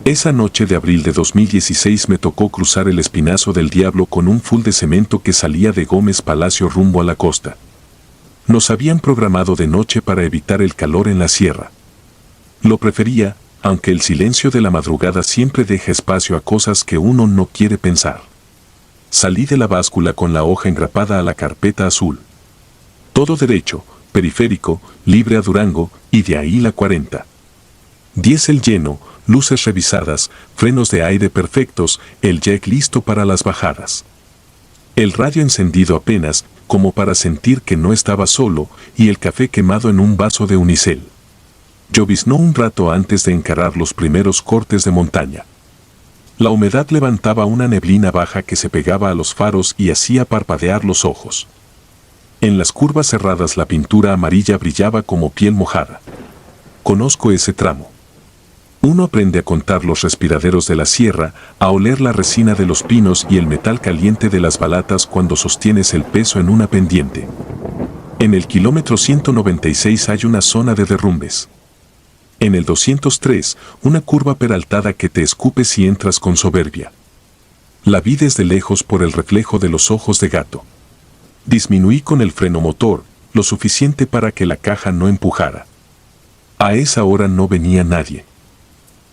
Esa noche de abril de 2016 me tocó cruzar el Espinazo del Diablo con un full de cemento que salía de Gómez Palacio rumbo a la costa. Nos habían programado de noche para evitar el calor en la sierra. Lo prefería, aunque el silencio de la madrugada siempre deja espacio a cosas que uno no quiere pensar. Salí de la báscula con la hoja engrapada a la carpeta azul. Todo derecho, periférico, libre a Durango, y de ahí la 40. Diésel lleno, luces revisadas, frenos de aire perfectos, el jack listo para las bajadas. El radio encendido apenas, como para sentir que no estaba solo, y el café quemado en un vaso de unicel. Lloviznó un rato antes de encarar los primeros cortes de montaña. La humedad levantaba una neblina baja que se pegaba a los faros y hacía parpadear los ojos. En las curvas cerradas la pintura amarilla brillaba como piel mojada. Conozco ese tramo. Uno aprende a contar los respiraderos de la sierra, a oler la resina de los pinos y el metal caliente de las balatas cuando sostienes el peso en una pendiente. En el kilómetro 196 hay una zona de derrumbes. En el 203, una curva peraltada que te escupe si entras con soberbia. La vi desde lejos por el reflejo de los ojos de gato. Disminuí con el freno motor, lo suficiente para que la caja no empujara. A esa hora no venía nadie.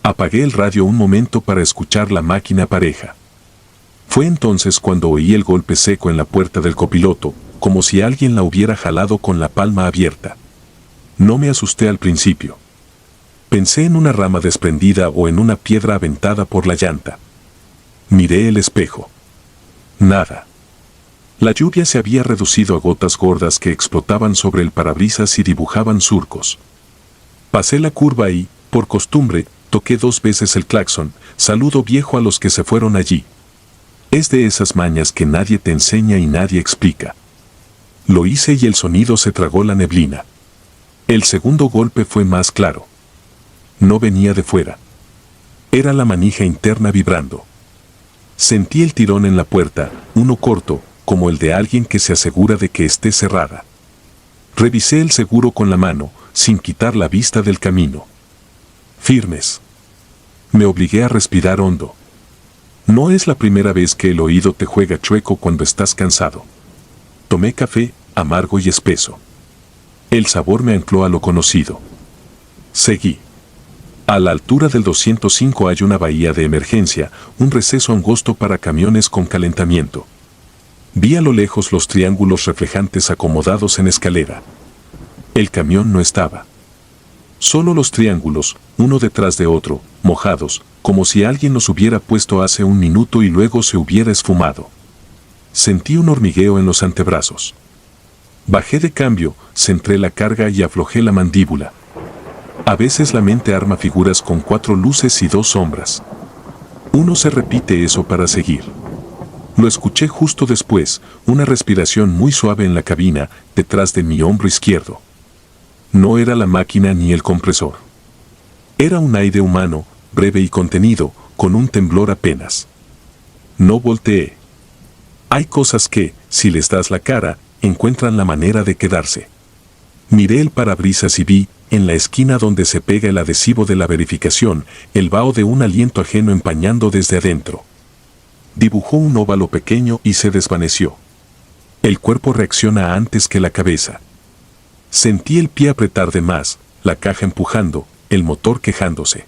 Apagué el radio un momento para escuchar la máquina pareja. Fue entonces cuando oí el golpe seco en la puerta del copiloto, como si alguien la hubiera jalado con la palma abierta. No me asusté al principio. Pensé en una rama desprendida o en una piedra aventada por la llanta. Miré el espejo. Nada. La lluvia se había reducido a gotas gordas que explotaban sobre el parabrisas y dibujaban surcos. Pasé la curva y, por costumbre, toqué 2 veces el claxon, saludo viejo a los que se fueron allí. Es de esas mañas que nadie te enseña y nadie explica. Lo hice y el sonido se tragó la neblina. El segundo golpe fue más claro. No venía de fuera. Era la manija interna vibrando. Sentí el tirón en la puerta, uno corto, como el de alguien que se asegura de que esté cerrada. Revisé el seguro con la mano, sin quitar la vista del camino. Firmes. Me obligué a respirar hondo. No es la primera vez que el oído te juega chueco cuando estás cansado. Tomé café, amargo y espeso. El sabor me ancló a lo conocido. Seguí. A la altura del 205 hay una bahía de emergencia, un receso angosto para camiones con calentamiento. Vi a lo lejos los triángulos reflejantes acomodados en escalera. El camión no estaba. Solo los triángulos, uno detrás de otro, mojados, como si alguien los hubiera puesto hace un minuto y luego se hubiera esfumado. Sentí un hormigueo en los antebrazos. Bajé de cambio, centré la carga y aflojé la mandíbula. A veces la mente arma figuras con 4 luces y 2 sombras. Uno se repite eso para seguir. Lo escuché justo después, una respiración muy suave en la cabina, detrás de mi hombro izquierdo. No era la máquina ni el compresor. Era un aire humano, breve y contenido, con un temblor apenas. No volteé. Hay cosas que, si les das la cara, encuentran la manera de quedarse. Miré el parabrisas y vi, en la esquina donde se pega el adhesivo de la verificación, el vaho de un aliento ajeno empañando desde adentro. Dibujó un óvalo pequeño y se desvaneció. El cuerpo reacciona antes que la cabeza. Sentí el pie apretar de más, la caja empujando, el motor quejándose.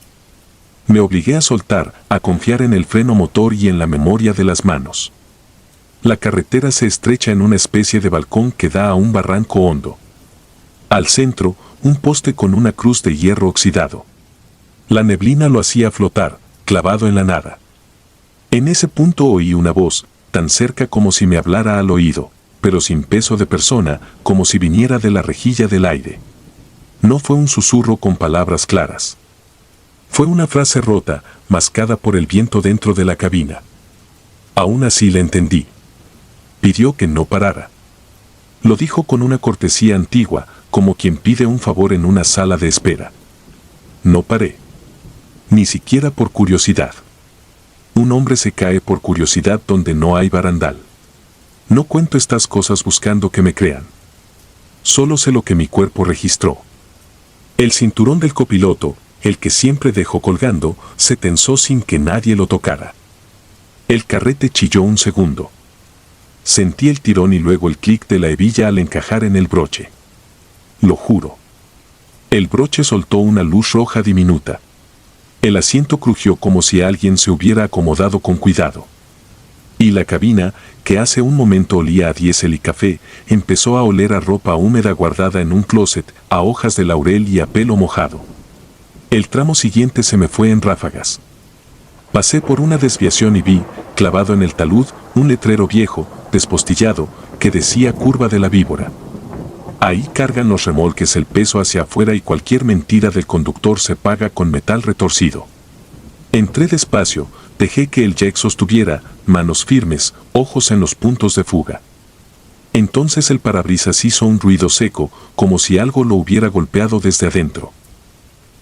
Me obligué a soltar, a confiar en el freno motor y en la memoria de las manos. La carretera se estrecha en una especie de balcón que da a un barranco hondo. Al centro, un poste con una cruz de hierro oxidado. La neblina lo hacía flotar, clavado en la nada. En ese punto oí una voz, tan cerca como si me hablara al oído, pero sin peso de persona, como si viniera de la rejilla del aire. No fue un susurro con palabras claras. Fue una frase rota, mascada por el viento dentro de la cabina. Aún así la entendí. Pidió que no parara. Lo dijo con una cortesía antigua, como quien pide un favor en una sala de espera. No paré. Ni siquiera por curiosidad. Un hombre se cae por curiosidad donde no hay barandal. No cuento estas cosas buscando que me crean. Solo sé lo que mi cuerpo registró. El cinturón del copiloto, el que siempre dejó colgando, se tensó sin que nadie lo tocara. El carrete chilló un segundo. Sentí el tirón y luego el clic de la hebilla al encajar en el broche. Lo juro. El broche soltó una luz roja diminuta. El asiento crujió como si alguien se hubiera acomodado con cuidado. Y la cabina, que hace un momento olía a diésel y café, empezó a oler a ropa húmeda guardada en un closet, a hojas de laurel y a pelo mojado. El tramo siguiente se me fue en ráfagas. Pasé por una desviación y vi, clavado en el talud, un letrero viejo, despostillado, que decía Curva de la Víbora. Ahí cargan los remolques el peso hacia afuera y cualquier mentira del conductor se paga con metal retorcido. Entré despacio, dejé que el jack sostuviera, manos firmes, ojos en los puntos de fuga. Entonces el parabrisas hizo un ruido seco, como si algo lo hubiera golpeado desde adentro.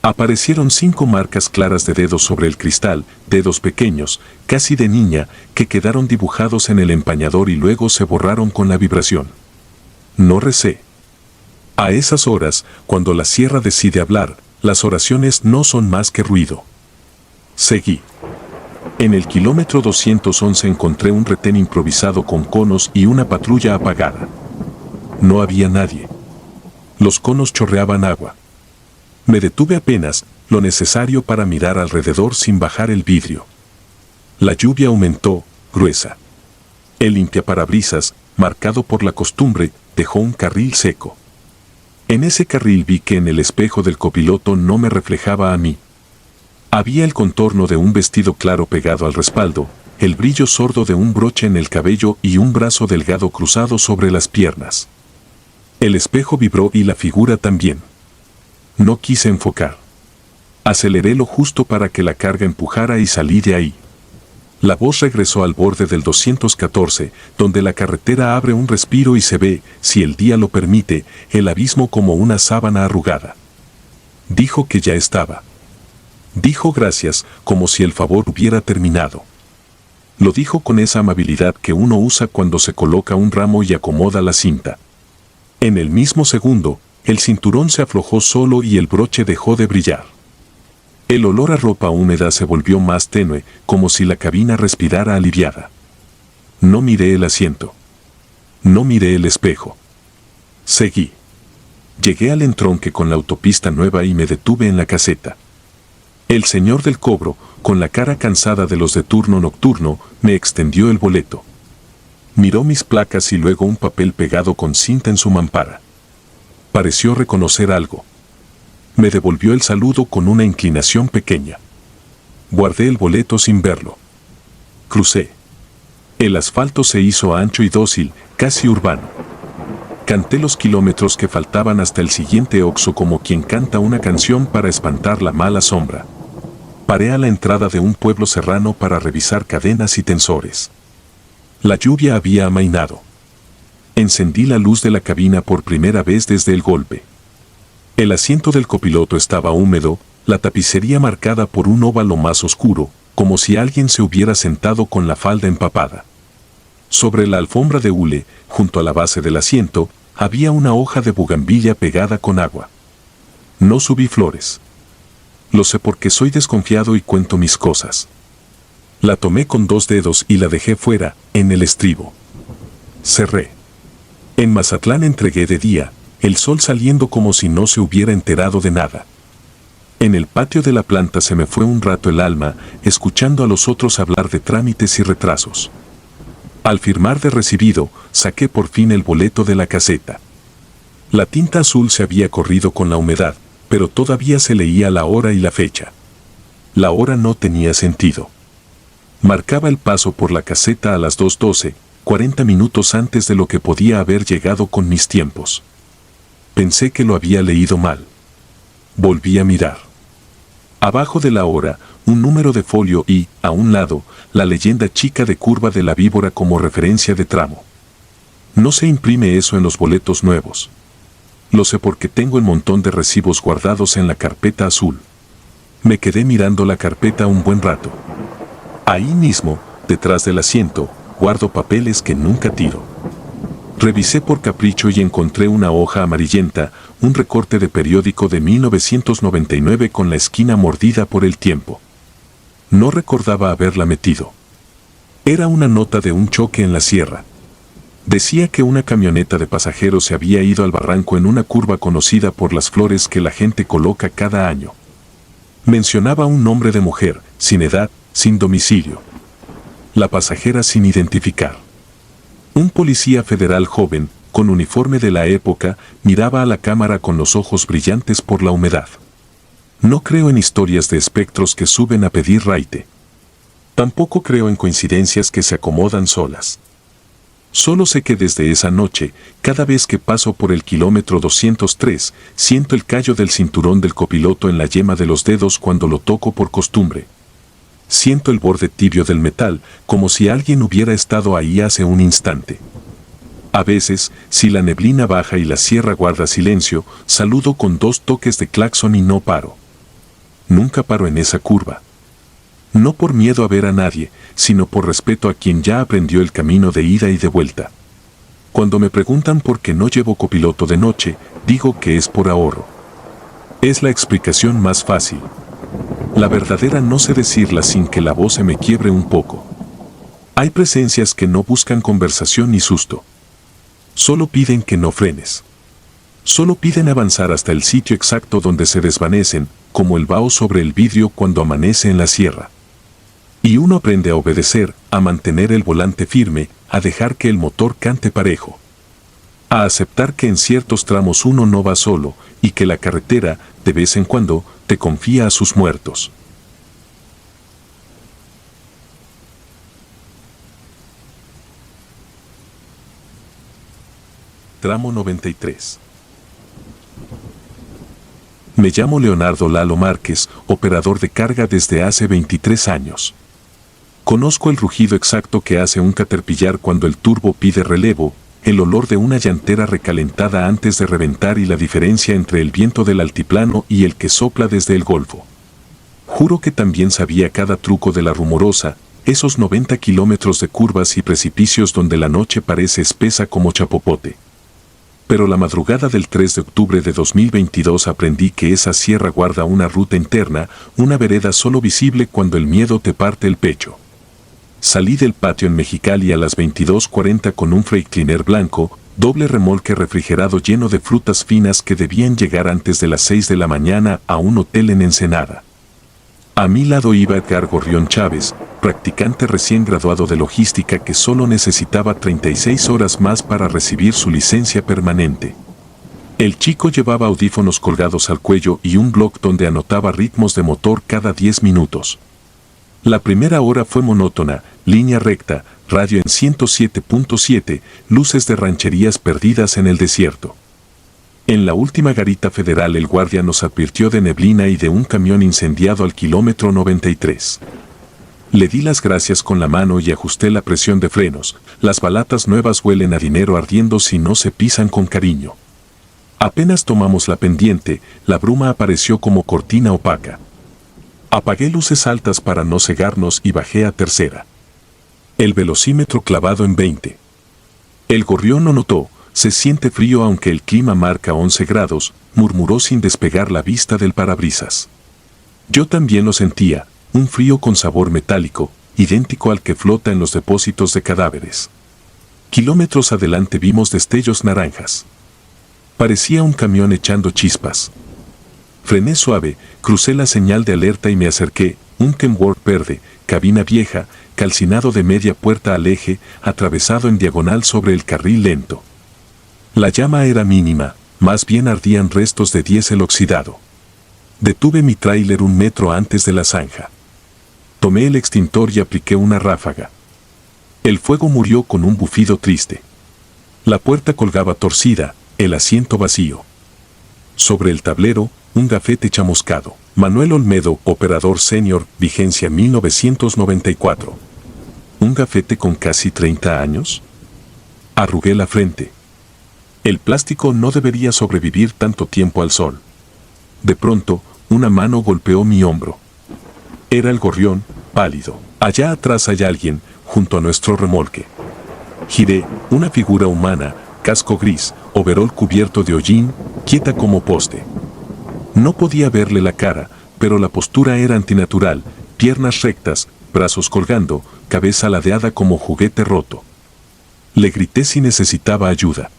Aparecieron 5 marcas claras de dedos sobre el cristal, dedos pequeños, casi de niña, que quedaron dibujados en el empañador y luego se borraron con la vibración. No recé. A esas horas, cuando la sierra decide hablar, las oraciones no son más que ruido. Seguí. En el kilómetro 211 encontré un retén improvisado con conos y una patrulla apagada. No había nadie. Los conos chorreaban agua. Me detuve apenas, lo necesario para mirar alrededor sin bajar el vidrio. La lluvia aumentó, gruesa. El limpiaparabrisas, marcado por la costumbre, dejó un carril seco. En ese carril vi que en el espejo del copiloto no me reflejaba a mí. Había el contorno de un vestido claro pegado al respaldo, el brillo sordo de un broche en el cabello y un brazo delgado cruzado sobre las piernas. El espejo vibró y la figura también. No quise enfocar. Aceleré lo justo para que la carga empujara y salí de ahí. La voz regresó al borde del 214, donde la carretera abre un respiro y se ve, si el día lo permite, el abismo como una sábana arrugada. Dijo que ya estaba. Dijo gracias, como si el favor hubiera terminado. Lo dijo con esa amabilidad que uno usa cuando se coloca un ramo y acomoda la cinta. En el mismo segundo, el cinturón se aflojó solo y el broche dejó de brillar. El olor a ropa húmeda se volvió más tenue, como si la cabina respirara aliviada. No miré el asiento. No miré el espejo. Seguí. Llegué al entronque con la autopista nueva y me detuve en la caseta. El señor del cobro, con la cara cansada de los de turno nocturno, me extendió el boleto. Miró mis placas y luego un papel pegado con cinta en su mampara. Pareció reconocer algo. Me devolvió el saludo con una inclinación pequeña. Guardé el boleto sin verlo. Crucé. El asfalto se hizo ancho y dócil, casi urbano. Canté los kilómetros que faltaban hasta el siguiente Oxxo como quien canta una canción para espantar la mala sombra. Paré a la entrada de un pueblo serrano para revisar cadenas y tensores. La lluvia había amainado. Encendí la luz de la cabina por primera vez desde el golpe. El asiento del copiloto estaba húmedo, la tapicería marcada por un óvalo más oscuro, como si alguien se hubiera sentado con la falda empapada. Sobre la alfombra de hule, junto a la base del asiento, había una hoja de bugambilla pegada con agua. No subí flores. Lo sé porque soy desconfiado y cuento mis cosas. La tomé con 2 dedos y la dejé fuera, en el estribo. Cerré. En Mazatlán entregué de día, el sol saliendo como si no se hubiera enterado de nada. En el patio de la planta se me fue un rato el alma, escuchando a los otros hablar de trámites y retrasos. Al firmar de recibido, saqué por fin el boleto de la caseta. La tinta azul se había corrido con la humedad, pero todavía se leía la hora y la fecha. La hora no tenía sentido. Marcaba el paso por la caseta a las 2:12, 40 minutos antes de lo que podía haber llegado con mis tiempos. Pensé que lo había leído mal. Volví a mirar. Abajo de la hora, un número de folio y, a un lado, la leyenda chica de curva de la víbora como referencia de tramo. No se imprime eso en los boletos nuevos. Lo sé porque tengo el montón de recibos guardados en la carpeta azul. Me quedé mirando la carpeta un buen rato. Ahí mismo, detrás del asiento, guardo papeles que nunca tiro. Revisé por capricho y encontré una hoja amarillenta, un recorte de periódico de 1999 con la esquina mordida por el tiempo. No recordaba haberla metido. Era una nota de un choque en la sierra. Decía que una camioneta de pasajeros se había ido al barranco en una curva conocida por las flores que la gente coloca cada año. Mencionaba un nombre de mujer, sin edad, sin domicilio. La pasajera sin identificar. Un policía federal joven, con uniforme de la época, miraba a la cámara con los ojos brillantes por la humedad. No creo en historias de espectros que suben a pedir raite. Tampoco creo en coincidencias que se acomodan solas. Solo sé que desde esa noche, cada vez que paso por el kilómetro 203, siento el callo del cinturón del copiloto en la yema de los dedos cuando lo toco por costumbre. Siento el borde tibio del metal, como si alguien hubiera estado ahí hace un instante. A veces, si la neblina baja y la sierra guarda silencio, saludo con 2 toques de claxon y no paro. Nunca paro en esa curva. No por miedo a ver a nadie, sino por respeto a quien ya aprendió el camino de ida y de vuelta. Cuando me preguntan por qué no llevo copiloto de noche, digo que es por ahorro. Es la explicación más fácil. La verdadera no sé decirla sin que la voz se me quiebre un poco. Hay presencias que no buscan conversación ni susto. Solo piden que no frenes. Solo piden avanzar hasta el sitio exacto donde se desvanecen, como el vaho sobre el vidrio cuando amanece en la sierra. Y uno aprende a obedecer, a mantener el volante firme, a dejar que el motor cante parejo. A aceptar que en ciertos tramos uno no va solo, y que la carretera, de vez en cuando, te confía a sus muertos. Tramo 93. Me llamo Leonardo Lalo Márquez, operador de carga desde hace 23 años. Conozco el rugido exacto que hace un caterpillar cuando el turbo pide relevo, el olor de una llantera recalentada antes de reventar y la diferencia entre el viento del altiplano y el que sopla desde el Golfo. Juro que también sabía cada truco de la rumorosa, esos 90 kilómetros de curvas y precipicios donde la noche parece espesa como chapopote. Pero la madrugada del 3 de octubre de 2022 aprendí que esa sierra guarda una ruta interna, una vereda solo visible cuando el miedo te parte el pecho. Salí del patio en Mexicali a las 22:40 con un Freightliner blanco, doble remolque refrigerado lleno de frutas finas que debían llegar antes de las 6 de la mañana a un hotel en Ensenada. A mi lado iba Edgar Gorrión Chávez, practicante recién graduado de logística que solo necesitaba 36 horas más para recibir su licencia permanente. El chico llevaba audífonos colgados al cuello y un blog donde anotaba ritmos de motor cada 10 minutos. La primera hora fue monótona, línea recta, radio en 107.7, luces de rancherías perdidas en el desierto. En la última garita federal el guardia nos advirtió de neblina y de un camión incendiado al kilómetro 93. Le di las gracias con la mano y ajusté la presión de frenos. Las balatas nuevas huelen a dinero ardiendo si no se pisan con cariño. Apenas tomamos la pendiente, la bruma apareció como cortina opaca. Apagué luces altas para no cegarnos y bajé a tercera. El velocímetro clavado en 20. El gorrión no notó, se siente frío aunque el clima marca 11 grados, murmuró sin despegar la vista del parabrisas. Yo también lo sentía, un frío con sabor metálico, idéntico al que flota en los depósitos de cadáveres. Kilómetros adelante vimos destellos naranjas. Parecía un camión echando chispas. Frené suave, crucé la señal de alerta y me acerqué, un Kenworth verde, cabina vieja, calcinado de media puerta al eje, atravesado en diagonal sobre el carril lento. La llama era mínima, más bien ardían restos de diésel oxidado. Detuve mi tráiler 1 metro antes de la zanja. Tomé el extintor y apliqué una ráfaga. El fuego murió con un bufido triste. La puerta colgaba torcida, el asiento vacío. Sobre el tablero, un gafete chamuscado. Manuel Olmedo, operador senior, vigencia 1994. ¿Un gafete con casi 30 años? Arrugué la frente. El plástico no debería sobrevivir tanto tiempo al sol. De pronto, una mano golpeó mi hombro. Era el gorrión, pálido. Allá atrás hay alguien, junto a nuestro remolque. Giré, una figura humana, casco gris, overol cubierto de hollín, quieta como poste. No podía verle la cara, pero la postura era antinatural, piernas rectas, brazos colgando, cabeza ladeada como juguete roto. Le grité si necesitaba ayuda.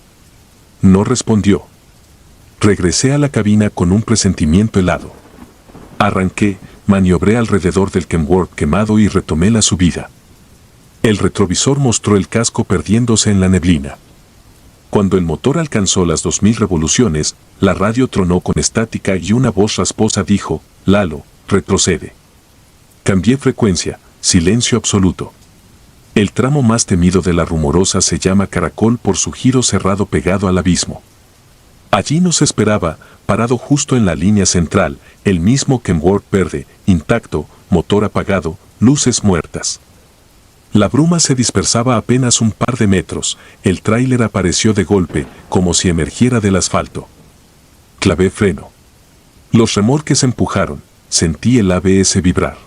No respondió. Regresé a la cabina con un presentimiento helado. Arranqué, maniobré alrededor del Kenworth quemado y retomé la subida. El retrovisor mostró el casco perdiéndose en la neblina. Cuando el motor alcanzó las 2000 revoluciones, la radio tronó con estática y una voz rasposa dijo: «Lalo, retrocede». Cambié frecuencia, silencio absoluto. El tramo más temido de la Rumorosa se llama Caracol por su giro cerrado pegado al abismo. Allí nos esperaba, parado justo en la línea central, el mismo Kenworth verde, intacto, motor apagado, luces muertas. La bruma se dispersaba apenas un par de metros, el tráiler apareció de golpe, como si emergiera del asfalto. Clavé freno. Los remolques empujaron, sentí el ABS vibrar.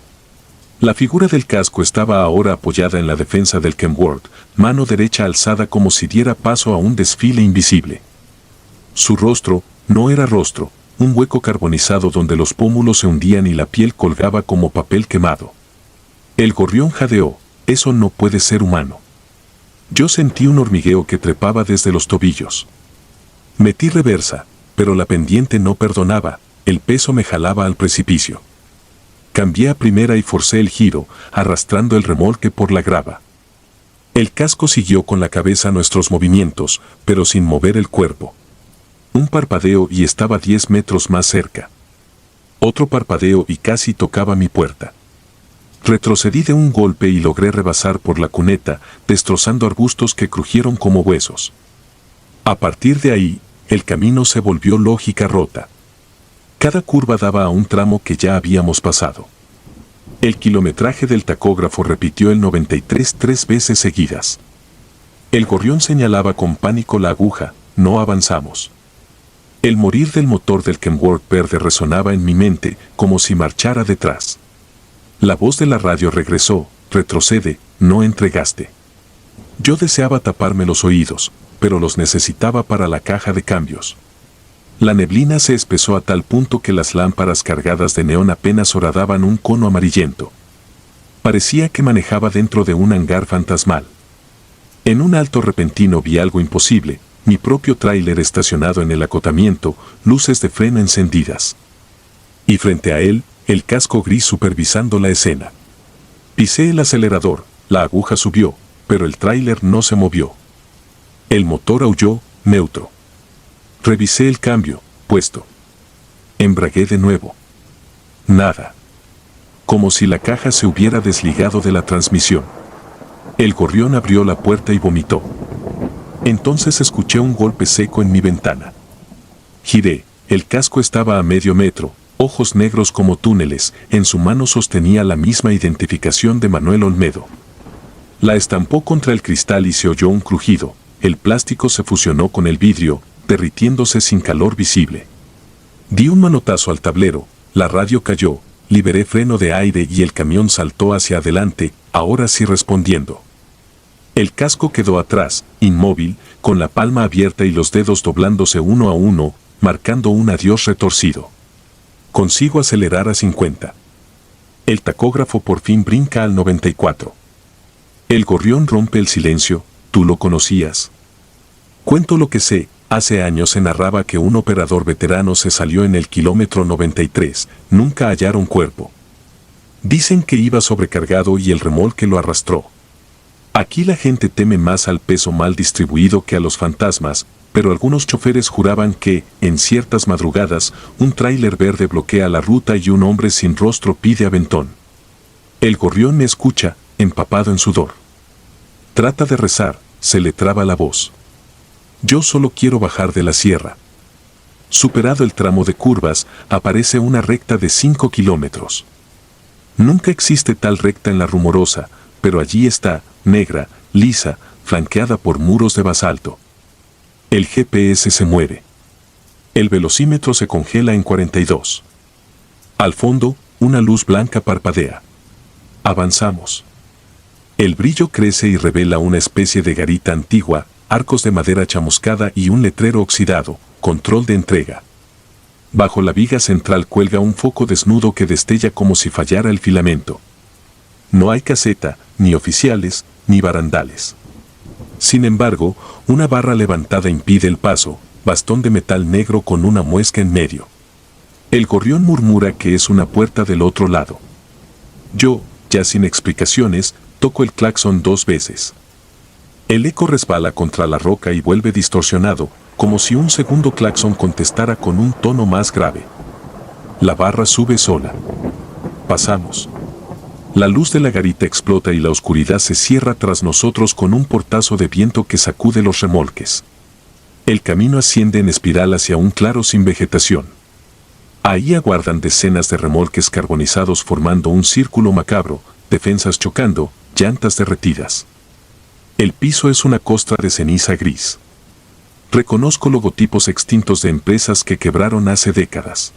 La figura del casco estaba ahora apoyada en la defensa del Kenworth, mano derecha alzada como si diera paso a un desfile invisible. Su rostro no era rostro, un hueco carbonizado donde los pómulos se hundían y la piel colgaba como papel quemado. El gorrión jadeó: «Eso no puede ser humano». Yo sentí un hormigueo que trepaba desde los tobillos. Metí reversa, pero la pendiente no perdonaba, el peso me jalaba al precipicio. Cambié a primera y forcé el giro, arrastrando el remolque por la grava. El casco siguió con la cabeza nuestros movimientos, pero sin mover el cuerpo. Un parpadeo y estaba 10 metros más cerca. Otro parpadeo y casi tocaba mi puerta. Retrocedí de un golpe y logré rebasar por la cuneta, destrozando arbustos que crujieron como huesos. A partir de ahí, el camino se volvió lógica rota. Cada curva daba a un tramo que ya habíamos pasado. El kilometraje del tacógrafo repitió el 93 3 veces seguidas. El gorrión señalaba con pánico la aguja: «No avanzamos». El morir del motor del Kenworth verde resonaba en mi mente, como si marchara detrás. La voz de la radio regresó: «Retrocede, no entregaste». Yo deseaba taparme los oídos, pero los necesitaba para la caja de cambios. La neblina se espesó a tal punto que las lámparas cargadas de neón apenas horadaban un cono amarillento. Parecía que manejaba dentro de un hangar fantasmal. En un alto repentino vi algo imposible: mi propio tráiler estacionado en el acotamiento, luces de freno encendidas. Y frente a él, el casco gris supervisando la escena. Pisé el acelerador, la aguja subió, pero el tráiler no se movió. El motor aulló, neutro. Revisé el cambio, puesto. Embragué de nuevo. Nada. Como si la caja se hubiera desligado de la transmisión. El gorrión abrió la puerta y vomitó. Entonces escuché un golpe seco en mi ventana. Giré, el casco estaba a medio metro, ojos negros como túneles, en su mano sostenía la misma identificación de Manuel Olmedo. La estampó contra el cristal y se oyó un crujido, el plástico se fusionó con el vidrio, derritiéndose sin calor visible. Di un manotazo al tablero, la radio cayó, liberé freno de aire y el camión saltó hacia adelante, ahora sí respondiendo. El casco quedó atrás, inmóvil, con la palma abierta y los dedos doblándose uno a uno, marcando un adiós retorcido. Consigo acelerar a 50. El tacógrafo por fin brinca al 94. El gorrión rompe el silencio: «¿Tú lo conocías?». Cuento lo que sé, Hace años se narraba que un operador veterano se salió en el kilómetro 93, nunca hallaron cuerpo. Dicen que iba sobrecargado y el remolque lo arrastró. Aquí la gente teme más al peso mal distribuido que a los fantasmas, pero algunos choferes juraban que, en ciertas madrugadas, un tráiler verde bloquea la ruta y un hombre sin rostro pide aventón. El gorrión me escucha, empapado en sudor. Trata de rezar, se le traba la voz. Yo solo quiero bajar de la sierra. Superado el tramo de curvas, aparece una recta de 5 kilómetros. Nunca existe tal recta en la Rumorosa, pero allí está, negra, lisa, flanqueada por muros de basalto. El GPS se mueve. El velocímetro se congela en 42. Al fondo, una luz blanca parpadea. Avanzamos. El brillo crece y revela una especie de garita antigua, arcos de madera chamuscada y un letrero oxidado, control de entrega. Bajo la viga central cuelga un foco desnudo que destella como si fallara el filamento. No hay caseta, ni oficiales, ni barandales. Sin embargo, una barra levantada impide el paso, bastón de metal negro con una muesca en medio. El gorrión murmura que es una puerta del otro lado. Yo, ya sin explicaciones, toco el claxon 2 veces. El eco resbala contra la roca y vuelve distorsionado, como si un segundo claxon contestara con un tono más grave. La barra sube sola. Pasamos. La luz de la garita explota y la oscuridad se cierra tras nosotros con un portazo de viento que sacude los remolques. El camino asciende en espiral hacia un claro sin vegetación. Ahí aguardan decenas de remolques carbonizados formando un círculo macabro, defensas chocando, llantas derretidas. El piso es una costra de ceniza gris. Reconozco logotipos extintos de empresas que quebraron hace décadas.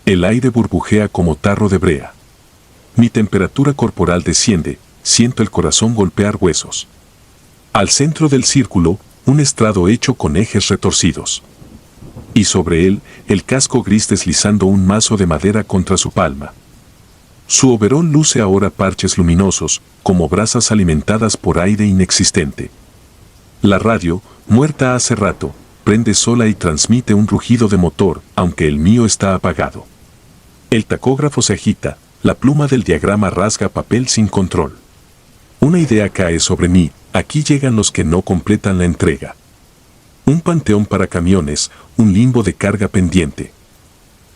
El aire burbujea como tarro de brea. Mi temperatura corporal desciende, siento el corazón golpear huesos. Al centro del círculo, un estrado hecho con ejes retorcidos. Y sobre él, el casco gris deslizando un mazo de madera contra su palma. Su overol luce ahora parches luminosos, como brasas alimentadas por aire inexistente. La radio, muerta hace rato, prende sola y transmite un rugido de motor, aunque el mío está apagado. El tacógrafo se agita, la pluma del diagrama rasga papel sin control. Una idea cae sobre mí, aquí llegan los que no completan la entrega. Un panteón para camiones, un limbo de carga pendiente.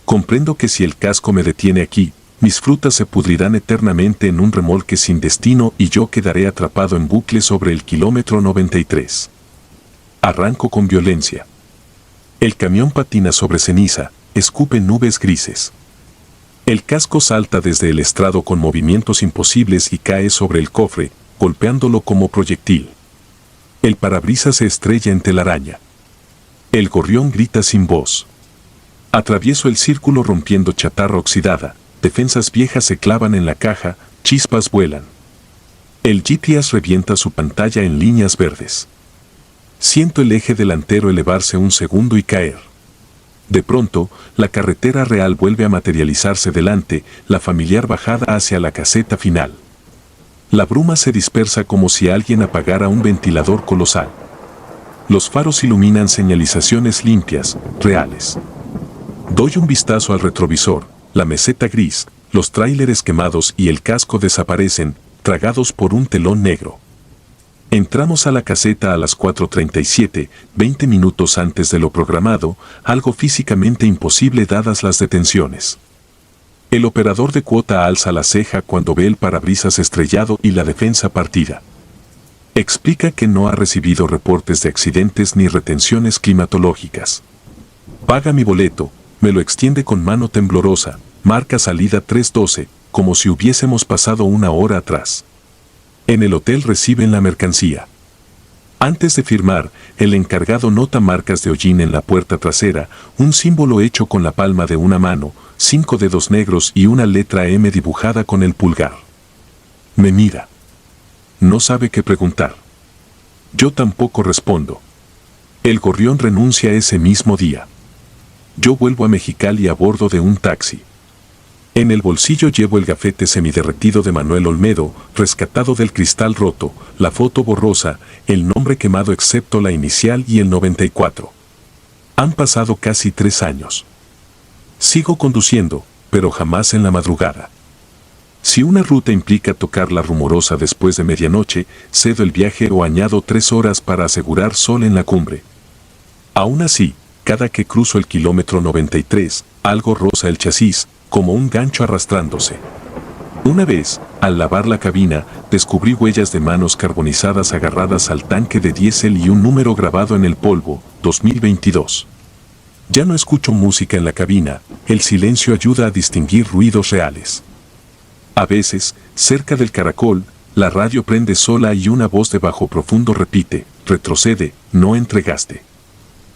Comprendo que si el casco me detiene aquí, mis frutas se pudrirán eternamente en un remolque sin destino y yo quedaré atrapado en bucle sobre el kilómetro 93. Arranco con violencia. El camión patina sobre ceniza, escupe nubes grises. El casco salta desde el estrado con movimientos imposibles y cae sobre el cofre, golpeándolo como proyectil. El parabrisas se estrella en telaraña. El gorrión grita sin voz. Atravieso el círculo rompiendo chatarra oxidada. Defensas viejas se clavan en la caja, chispas vuelan. El GPS revienta su pantalla en líneas verdes. Siento el eje delantero elevarse un segundo y caer. De pronto, la carretera real vuelve a materializarse delante, la familiar bajada hacia la caseta final. La bruma se dispersa como si alguien apagara un ventilador colosal. Los faros iluminan señalizaciones limpias, reales. Doy un vistazo al retrovisor. La meseta gris, los tráileres quemados y el casco desaparecen, tragados por un telón negro. Entramos a la caseta a las 4:37, 20 minutos antes de lo programado, algo físicamente imposible dadas las detenciones. El operador de cuota alza la ceja cuando ve el parabrisas estrellado y la defensa partida. Explica que no ha recibido reportes de accidentes ni retenciones climatológicas. Paga mi boleto. Me lo extiende con mano temblorosa, marca salida 3:12, como si hubiésemos pasado una hora atrás. En el hotel reciben la mercancía. Antes de firmar, el encargado nota marcas de hollín en la puerta trasera, un símbolo hecho con la palma de una mano, 5 dedos negros y una letra M dibujada con el pulgar. Me mira. No sabe qué preguntar. Yo tampoco respondo. El gorrión renuncia ese mismo día. Yo vuelvo a Mexicali a bordo de un taxi. En el bolsillo llevo el gafete semiderretido de Manuel Olmedo, rescatado del cristal roto, la foto borrosa, el nombre quemado excepto la inicial y el 94. Han pasado casi 3 años. Sigo conduciendo, pero jamás en la madrugada. Si una ruta implica tocar la Rumorosa después de medianoche, cedo el viaje o añado 3 horas para asegurar sol en la cumbre. Aún así, cada que cruzo el kilómetro 93, algo roza el chasis, como un gancho arrastrándose. Una vez, al lavar la cabina, descubrí huellas de manos carbonizadas agarradas al tanque de diésel y un número grabado en el polvo, 2022. Ya no escucho música en la cabina, el silencio ayuda a distinguir ruidos reales. A veces, cerca del caracol, la radio prende sola y una voz de bajo profundo repite, retrocede, no entregaste.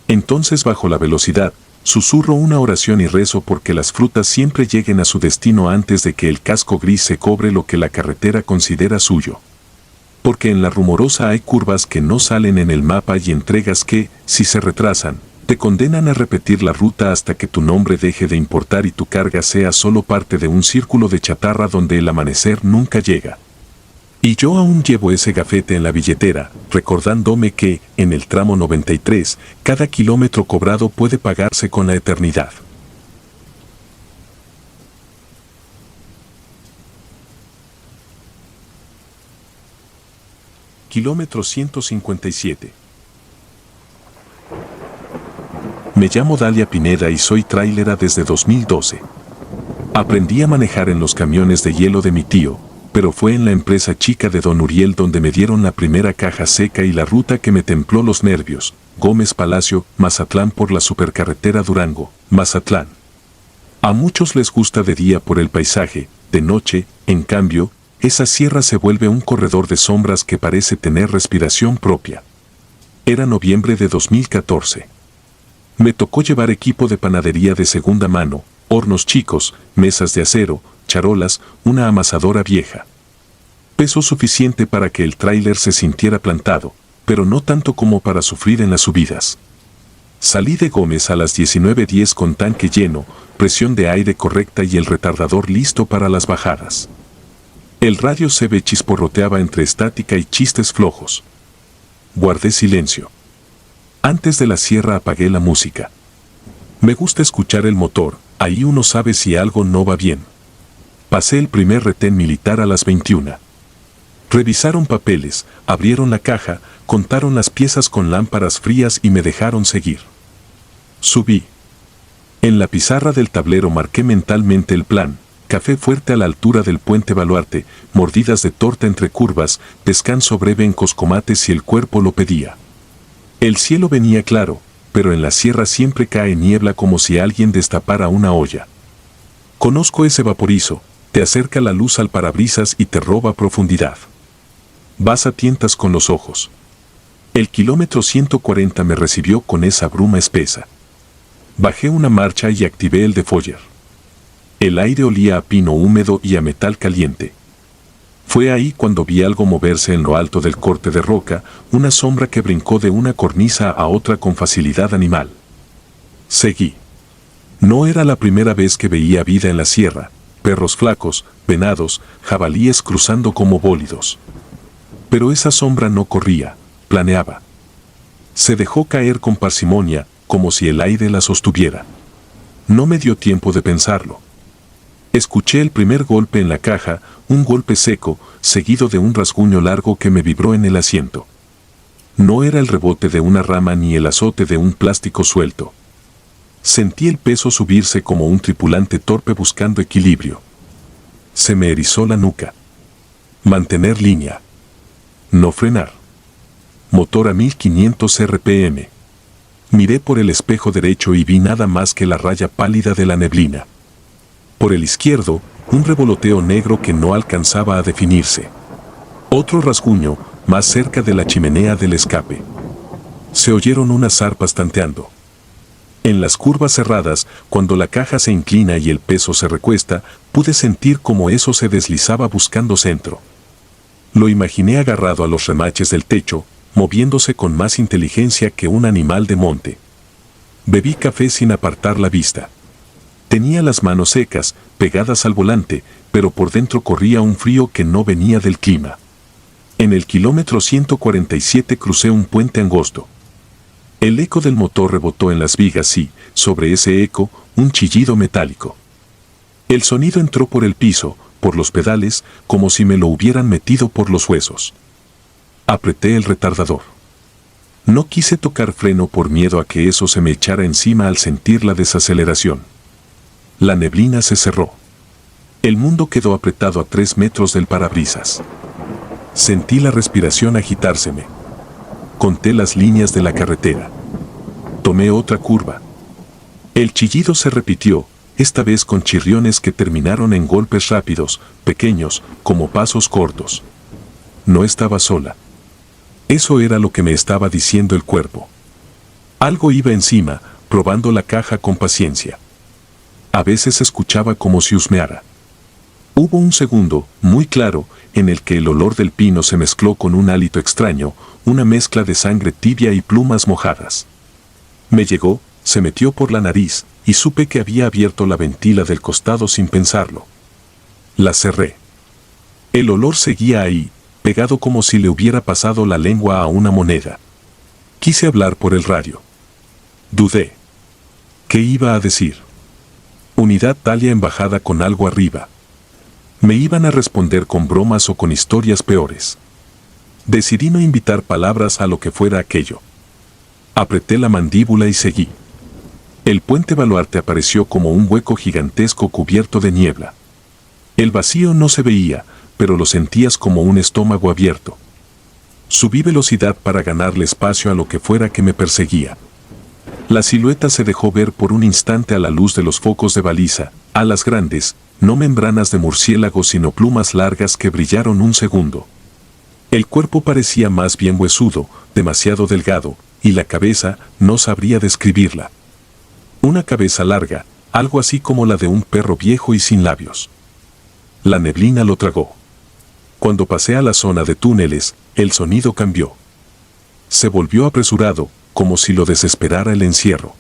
Entonces bajo la velocidad, susurro una oración y rezo porque las frutas siempre lleguen a su destino antes de que el casco gris se cobre lo que la carretera considera suyo. Porque en la Rumorosa hay curvas que no salen en el mapa y entregas que, si se retrasan, te condenan a repetir la ruta hasta que tu nombre deje de importar y tu carga sea solo parte de un círculo de chatarra donde el amanecer nunca llega. Y yo aún llevo ese gafete en la billetera, recordándome que, en el tramo 93, cada kilómetro cobrado puede pagarse con la eternidad. Kilómetro 157. Me llamo Dalia Pineda y soy trailera desde 2012. Aprendí a manejar en los camiones de hielo de mi tío, pero fue en la empresa chica de Don Uriel donde me dieron la primera caja seca y la ruta que me templó los nervios, Gómez Palacio, Mazatlán por la supercarretera Durango, Mazatlán. A muchos les gusta de día por el paisaje, de noche, en cambio, esa sierra se vuelve un corredor de sombras que parece tener respiración propia. Era noviembre de 2014. Me tocó llevar equipo de panadería de segunda mano, hornos chicos, mesas de acero, charolas, una amasadora vieja. Peso suficiente para que el tráiler se sintiera plantado, pero no tanto como para sufrir en las subidas. Salí de Gómez a las 19:10 con tanque lleno, presión de aire correcta y el retardador listo para las bajadas. El radio CB chisporroteaba entre estática y chistes flojos. Guardé silencio. Antes de la sierra apagué la música. Me gusta escuchar el motor, ahí uno sabe si algo no va bien. Pasé el primer retén militar a las 21. Revisaron papeles, abrieron la caja, contaron las piezas con lámparas frías y me dejaron seguir. Subí. En la pizarra del tablero marqué mentalmente el plan: café fuerte a la altura del puente Baluarte, mordidas de torta entre curvas, descanso breve en Coscomates si el cuerpo lo pedía. El cielo venía claro, pero en la sierra siempre cae niebla como si alguien destapara una olla. Conozco ese vaporizo, te acerca la luz al parabrisas y te roba profundidad. Vas a tientas con los ojos. El kilómetro 140 me recibió con esa bruma espesa. Bajé una marcha y activé el defogger. El aire olía a pino húmedo y a metal caliente. Fue ahí cuando vi algo moverse en lo alto del corte de roca, una sombra que brincó de una cornisa a otra con facilidad animal. Seguí. No era la primera vez que veía vida en la sierra, perros flacos, venados, jabalíes cruzando como bólidos. Pero esa sombra no corría, planeaba. Se dejó caer con parsimonia, como si el aire la sostuviera. No me dio tiempo de pensarlo. Escuché el primer golpe en la caja, un golpe seco, seguido de un rasguño largo que me vibró en el asiento. No era el rebote de una rama ni el azote de un plástico suelto. Sentí el peso subirse como un tripulante torpe buscando equilibrio. Se me erizó la nuca. Mantener línea. No frenar. Motor a 1500 RPM. Miré por el espejo derecho y vi nada más que la raya pálida de la neblina. Por el izquierdo, un revoloteo negro que no alcanzaba a definirse. Otro rasguño, más cerca de la chimenea del escape. Se oyeron unas zarpas tanteando. En las curvas cerradas, cuando la caja se inclina y el peso se recuesta, pude sentir cómo eso se deslizaba buscando centro. Lo imaginé agarrado a los remaches del techo, moviéndose con más inteligencia que un animal de monte. Bebí café sin apartar la vista. Tenía las manos secas, pegadas al volante, pero por dentro corría un frío que no venía del clima. En el kilómetro 147 crucé un puente angosto. El eco del motor rebotó en las vigas y, sobre ese eco, un chillido metálico. El sonido entró por el piso, por los pedales, como si me lo hubieran metido por los huesos. Apreté el retardador. No quise tocar freno por miedo a que eso se me echara encima al sentir la desaceleración. La neblina se cerró. El mundo quedó apretado a 3 metros del parabrisas. Sentí la respiración agitárseme. Conté las líneas de la carretera. Tomé otra curva. El chillido se repitió, esta vez con chirriones que terminaron en golpes rápidos, pequeños, como pasos cortos. No estaba sola. Eso era lo que me estaba diciendo el cuerpo. Algo iba encima, probando la caja con paciencia. A veces escuchaba como si husmeara. Hubo un segundo, muy claro, en el que el olor del pino se mezcló con un hálito extraño, una mezcla de sangre tibia y plumas mojadas. Me llegó, se metió por la nariz, y supe que había abierto la ventila del costado sin pensarlo. La cerré. El olor seguía ahí, pegado como si le hubiera pasado la lengua a una moneda. Quise hablar por el radio. Dudé. ¿Qué iba a decir? Unidad Talia embajada con algo arriba. Me iban a responder con bromas o con historias peores. Decidí no invitar palabras a lo que fuera aquello. Apreté la mandíbula y seguí. El puente baluarte apareció como un hueco gigantesco cubierto de niebla. El vacío no se veía, pero lo sentías como un estómago abierto. Subí velocidad para ganarle espacio a lo que fuera que me perseguía. La silueta se dejó ver por un instante a la luz de los focos de baliza, alas grandes, no membranas de murciélago sino plumas largas que brillaron un segundo. El cuerpo parecía más bien huesudo, demasiado delgado, y la cabeza, no sabría describirla. Una cabeza larga, algo así como la de un perro viejo y sin labios. La neblina lo tragó. Cuando pasé a la zona de túneles, el sonido cambió. Se volvió apresurado, como si lo desesperara el encierro.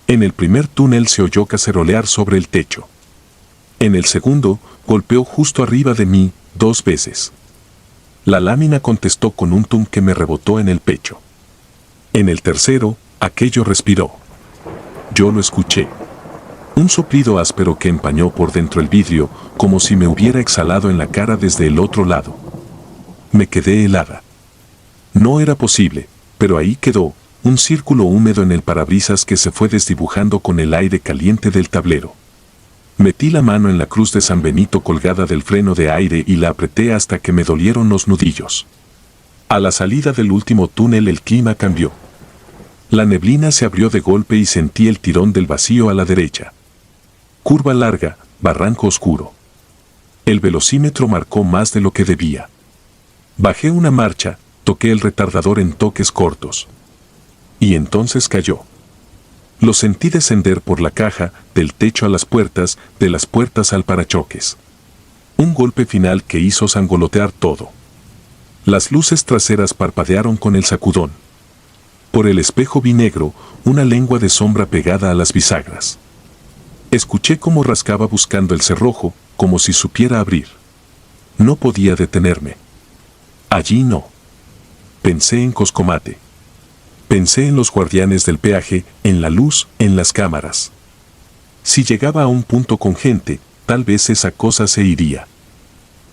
En el primer túnel se oyó cacerolear sobre el techo. En el segundo, golpeó justo arriba de mí, 2 veces. La lámina contestó con un tum que me rebotó en el pecho. En el tercero, aquello respiró. Yo lo escuché. Un soplido áspero que empañó por dentro el vidrio, como si me hubiera exhalado en la cara desde el otro lado. Me quedé helada. No era posible, pero ahí quedó, un círculo húmedo en el parabrisas que se fue desdibujando con el aire caliente del tablero. Metí la mano en la cruz de San Benito colgada del freno de aire y la apreté hasta que me dolieron los nudillos. A la salida del último túnel el clima cambió. La neblina se abrió de golpe y sentí el tirón del vacío a la derecha. Curva larga, barranco oscuro. El velocímetro marcó más de lo que debía. Bajé una marcha, toqué el retardador en toques cortos. Y entonces cayó. Lo sentí descender por la caja, del techo a las puertas, de las puertas al parachoques. Un golpe final que hizo sangolotear todo. Las luces traseras parpadearon con el sacudón. Por el espejo vi negro, una lengua de sombra pegada a las bisagras. Escuché cómo rascaba buscando el cerrojo, como si supiera abrir. No podía detenerme. Allí no. Pensé en Coscomate. Pensé en los guardianes del peaje, en la luz, en las cámaras. Si llegaba a un punto con gente, tal vez esa cosa se iría.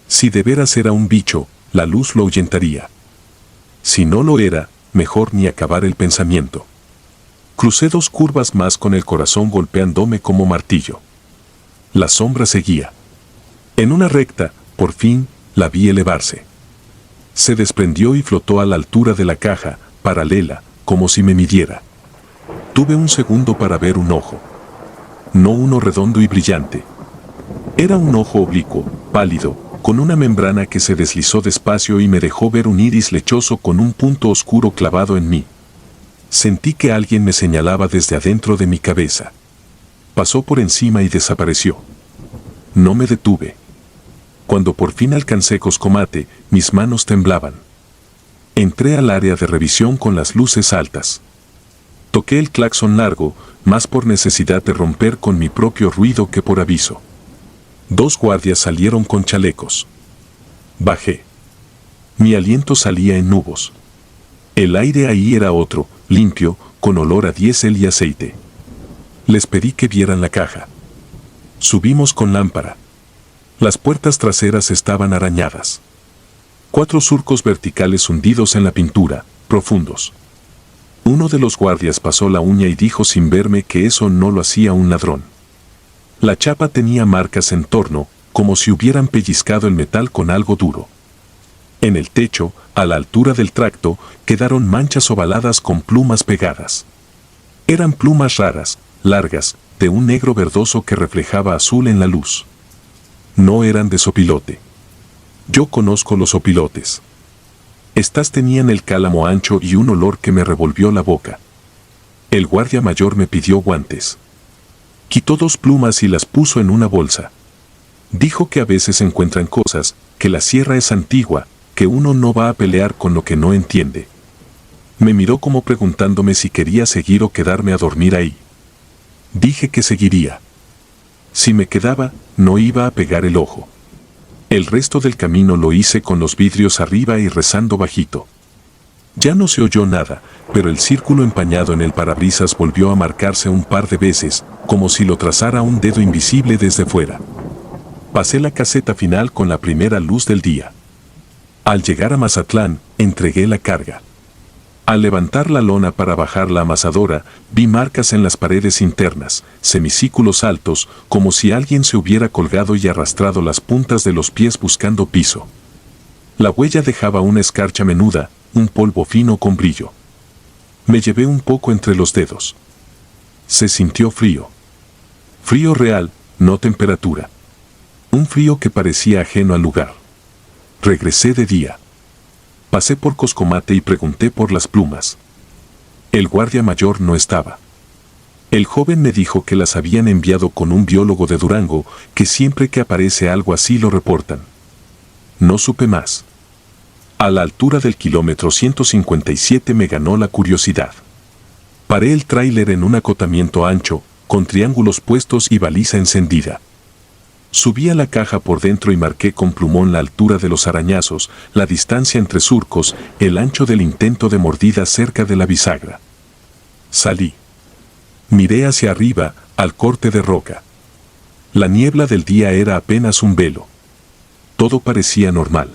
Si de veras era un bicho, la luz lo ahuyentaría. Si no lo era, mejor ni acabar el pensamiento. Crucé 2 curvas más con el corazón golpeándome como martillo. La sombra seguía. En una recta, por fin, la vi elevarse. Se desprendió y flotó a la altura de la caja, paralela, como si me midiera. Tuve un segundo para ver un ojo. No uno redondo y brillante. Era un ojo oblicuo, pálido, con una membrana que se deslizó despacio y me dejó ver un iris lechoso con un punto oscuro clavado en mí. Sentí que alguien me señalaba desde adentro de mi cabeza. Pasó por encima y desapareció. No me detuve. Cuando por fin alcancé Coscomate, mis manos temblaban. Entré al área de revisión con las luces altas. Toqué el claxon largo, más por necesidad de romper con mi propio ruido que por aviso. 2 guardias salieron con chalecos. Bajé. Mi aliento salía en nubos. El aire ahí era otro, limpio, con olor a diésel y aceite. Les pedí que vieran la caja. Subimos con lámpara. Las puertas traseras estaban arañadas. 4 surcos verticales hundidos en la pintura, profundos. Uno de los guardias pasó la uña y dijo sin verme que eso no lo hacía un ladrón. La chapa tenía marcas en torno, como si hubieran pellizcado el metal con algo duro. En el techo, a la altura del tracto, quedaron manchas ovaladas con plumas pegadas. Eran plumas raras, largas, de un negro verdoso que reflejaba azul en la luz. No eran de sopilote. Yo conozco los sopilotes. Estas tenían el cálamo ancho y un olor que me revolvió la boca. El guardia mayor me pidió guantes. Quitó 2 plumas y las puso en una bolsa. Dijo que a veces encuentran cosas, que la sierra es antigua, que uno no va a pelear con lo que no entiende. Me miró como preguntándome si quería seguir o quedarme a dormir ahí. Dije que seguiría. Si me quedaba, no iba a pegar el ojo. El resto del camino lo hice con los vidrios arriba y rezando bajito. Ya no se oyó nada, pero el círculo empañado en el parabrisas volvió a marcarse un par de veces, como si lo trazara un dedo invisible desde fuera. Pasé la caseta final con la primera luz del día. Al llegar a Mazatlán, entregué la carga. Al levantar la lona para bajar la amasadora, vi marcas en las paredes internas, semicírculos altos, como si alguien se hubiera colgado y arrastrado las puntas de los pies buscando piso. La huella dejaba una escarcha menuda, un polvo fino con brillo. Me llevé un poco entre los dedos. Se sintió frío. Frío real, no temperatura. Un frío que parecía ajeno al lugar. Regresé de día. Pasé por Coscomate y pregunté por las plumas. El guardia mayor no estaba. El joven me dijo que las habían enviado con un biólogo de Durango, que siempre que aparece algo así lo reportan. No supe más. A la altura del kilómetro 157 me ganó la curiosidad. Paré el tráiler en un acotamiento ancho, con triángulos puestos y baliza encendida. Subí a la caja por dentro y marqué con plumón la altura de los arañazos, la distancia entre surcos, el ancho del intento de mordida cerca de la bisagra. Salí. Miré hacia arriba, al corte de roca. La niebla del día era apenas un velo. Todo parecía normal.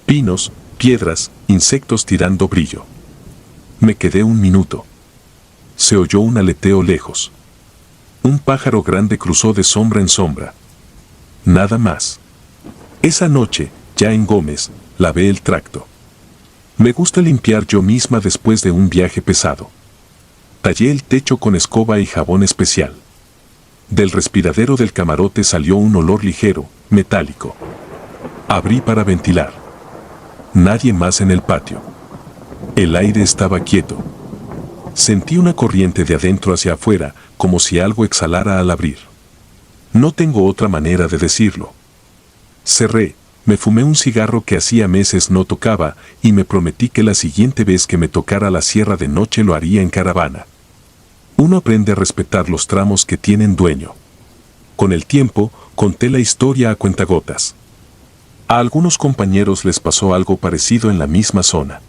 Pinos, piedras, insectos tirando brillo. Me quedé un minuto. Se oyó un aleteo lejos. Un pájaro grande cruzó de sombra en sombra. Nada más. Esa noche, ya en Gómez, lavé el tracto. Me gusta limpiar yo misma después de un viaje pesado. Tallé el techo con escoba y jabón especial. Del respiradero del camarote salió un olor ligero, metálico. Abrí para ventilar. Nadie más en el patio. El aire estaba quieto. Sentí una corriente de adentro hacia afuera, como si algo exhalara al abrir. No tengo otra manera de decirlo. Cerré, me fumé un cigarro que hacía meses no tocaba y me prometí que la siguiente vez que me tocara la sierra de noche lo haría en caravana. Uno aprende a respetar los tramos que tienen dueño. Con el tiempo, conté la historia a cuentagotas. A algunos compañeros les pasó algo parecido en la misma zona.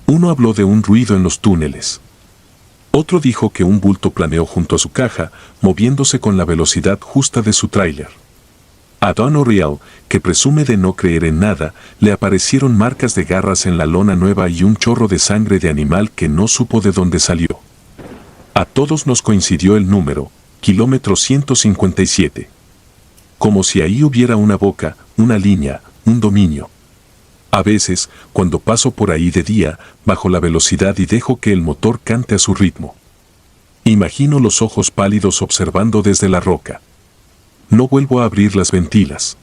Uno habló de un ruido en los túneles. Otro dijo que un bulto planeó junto a su caja, moviéndose con la velocidad justa de su tráiler. A Don O'Reilly, que presume de no creer en nada, le aparecieron marcas de garras en la lona nueva y un chorro de sangre de animal que no supo de dónde salió. A todos nos coincidió el número, kilómetro 157. Como si ahí hubiera una boca, una línea, un dominio. A veces, cuando paso por ahí de día, bajo la velocidad y dejo que el motor cante a su ritmo. Imagino los ojos pálidos observando desde la roca. No vuelvo a abrir las ventilas.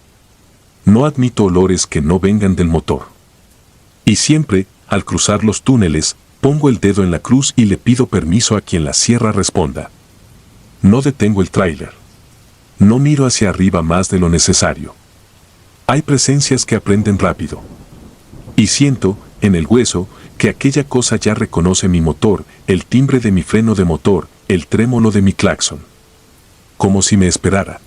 No admito olores que no vengan del motor. Y siempre, al cruzar los túneles, pongo el dedo en la cruz y le pido permiso a quien la sierra responda. No detengo el tráiler. No miro hacia arriba más de lo necesario. Hay presencias que aprenden rápido. Y siento, en el hueso, que aquella cosa ya reconoce mi motor, el timbre de mi freno de motor, el trémolo de mi claxon. Como si me esperara.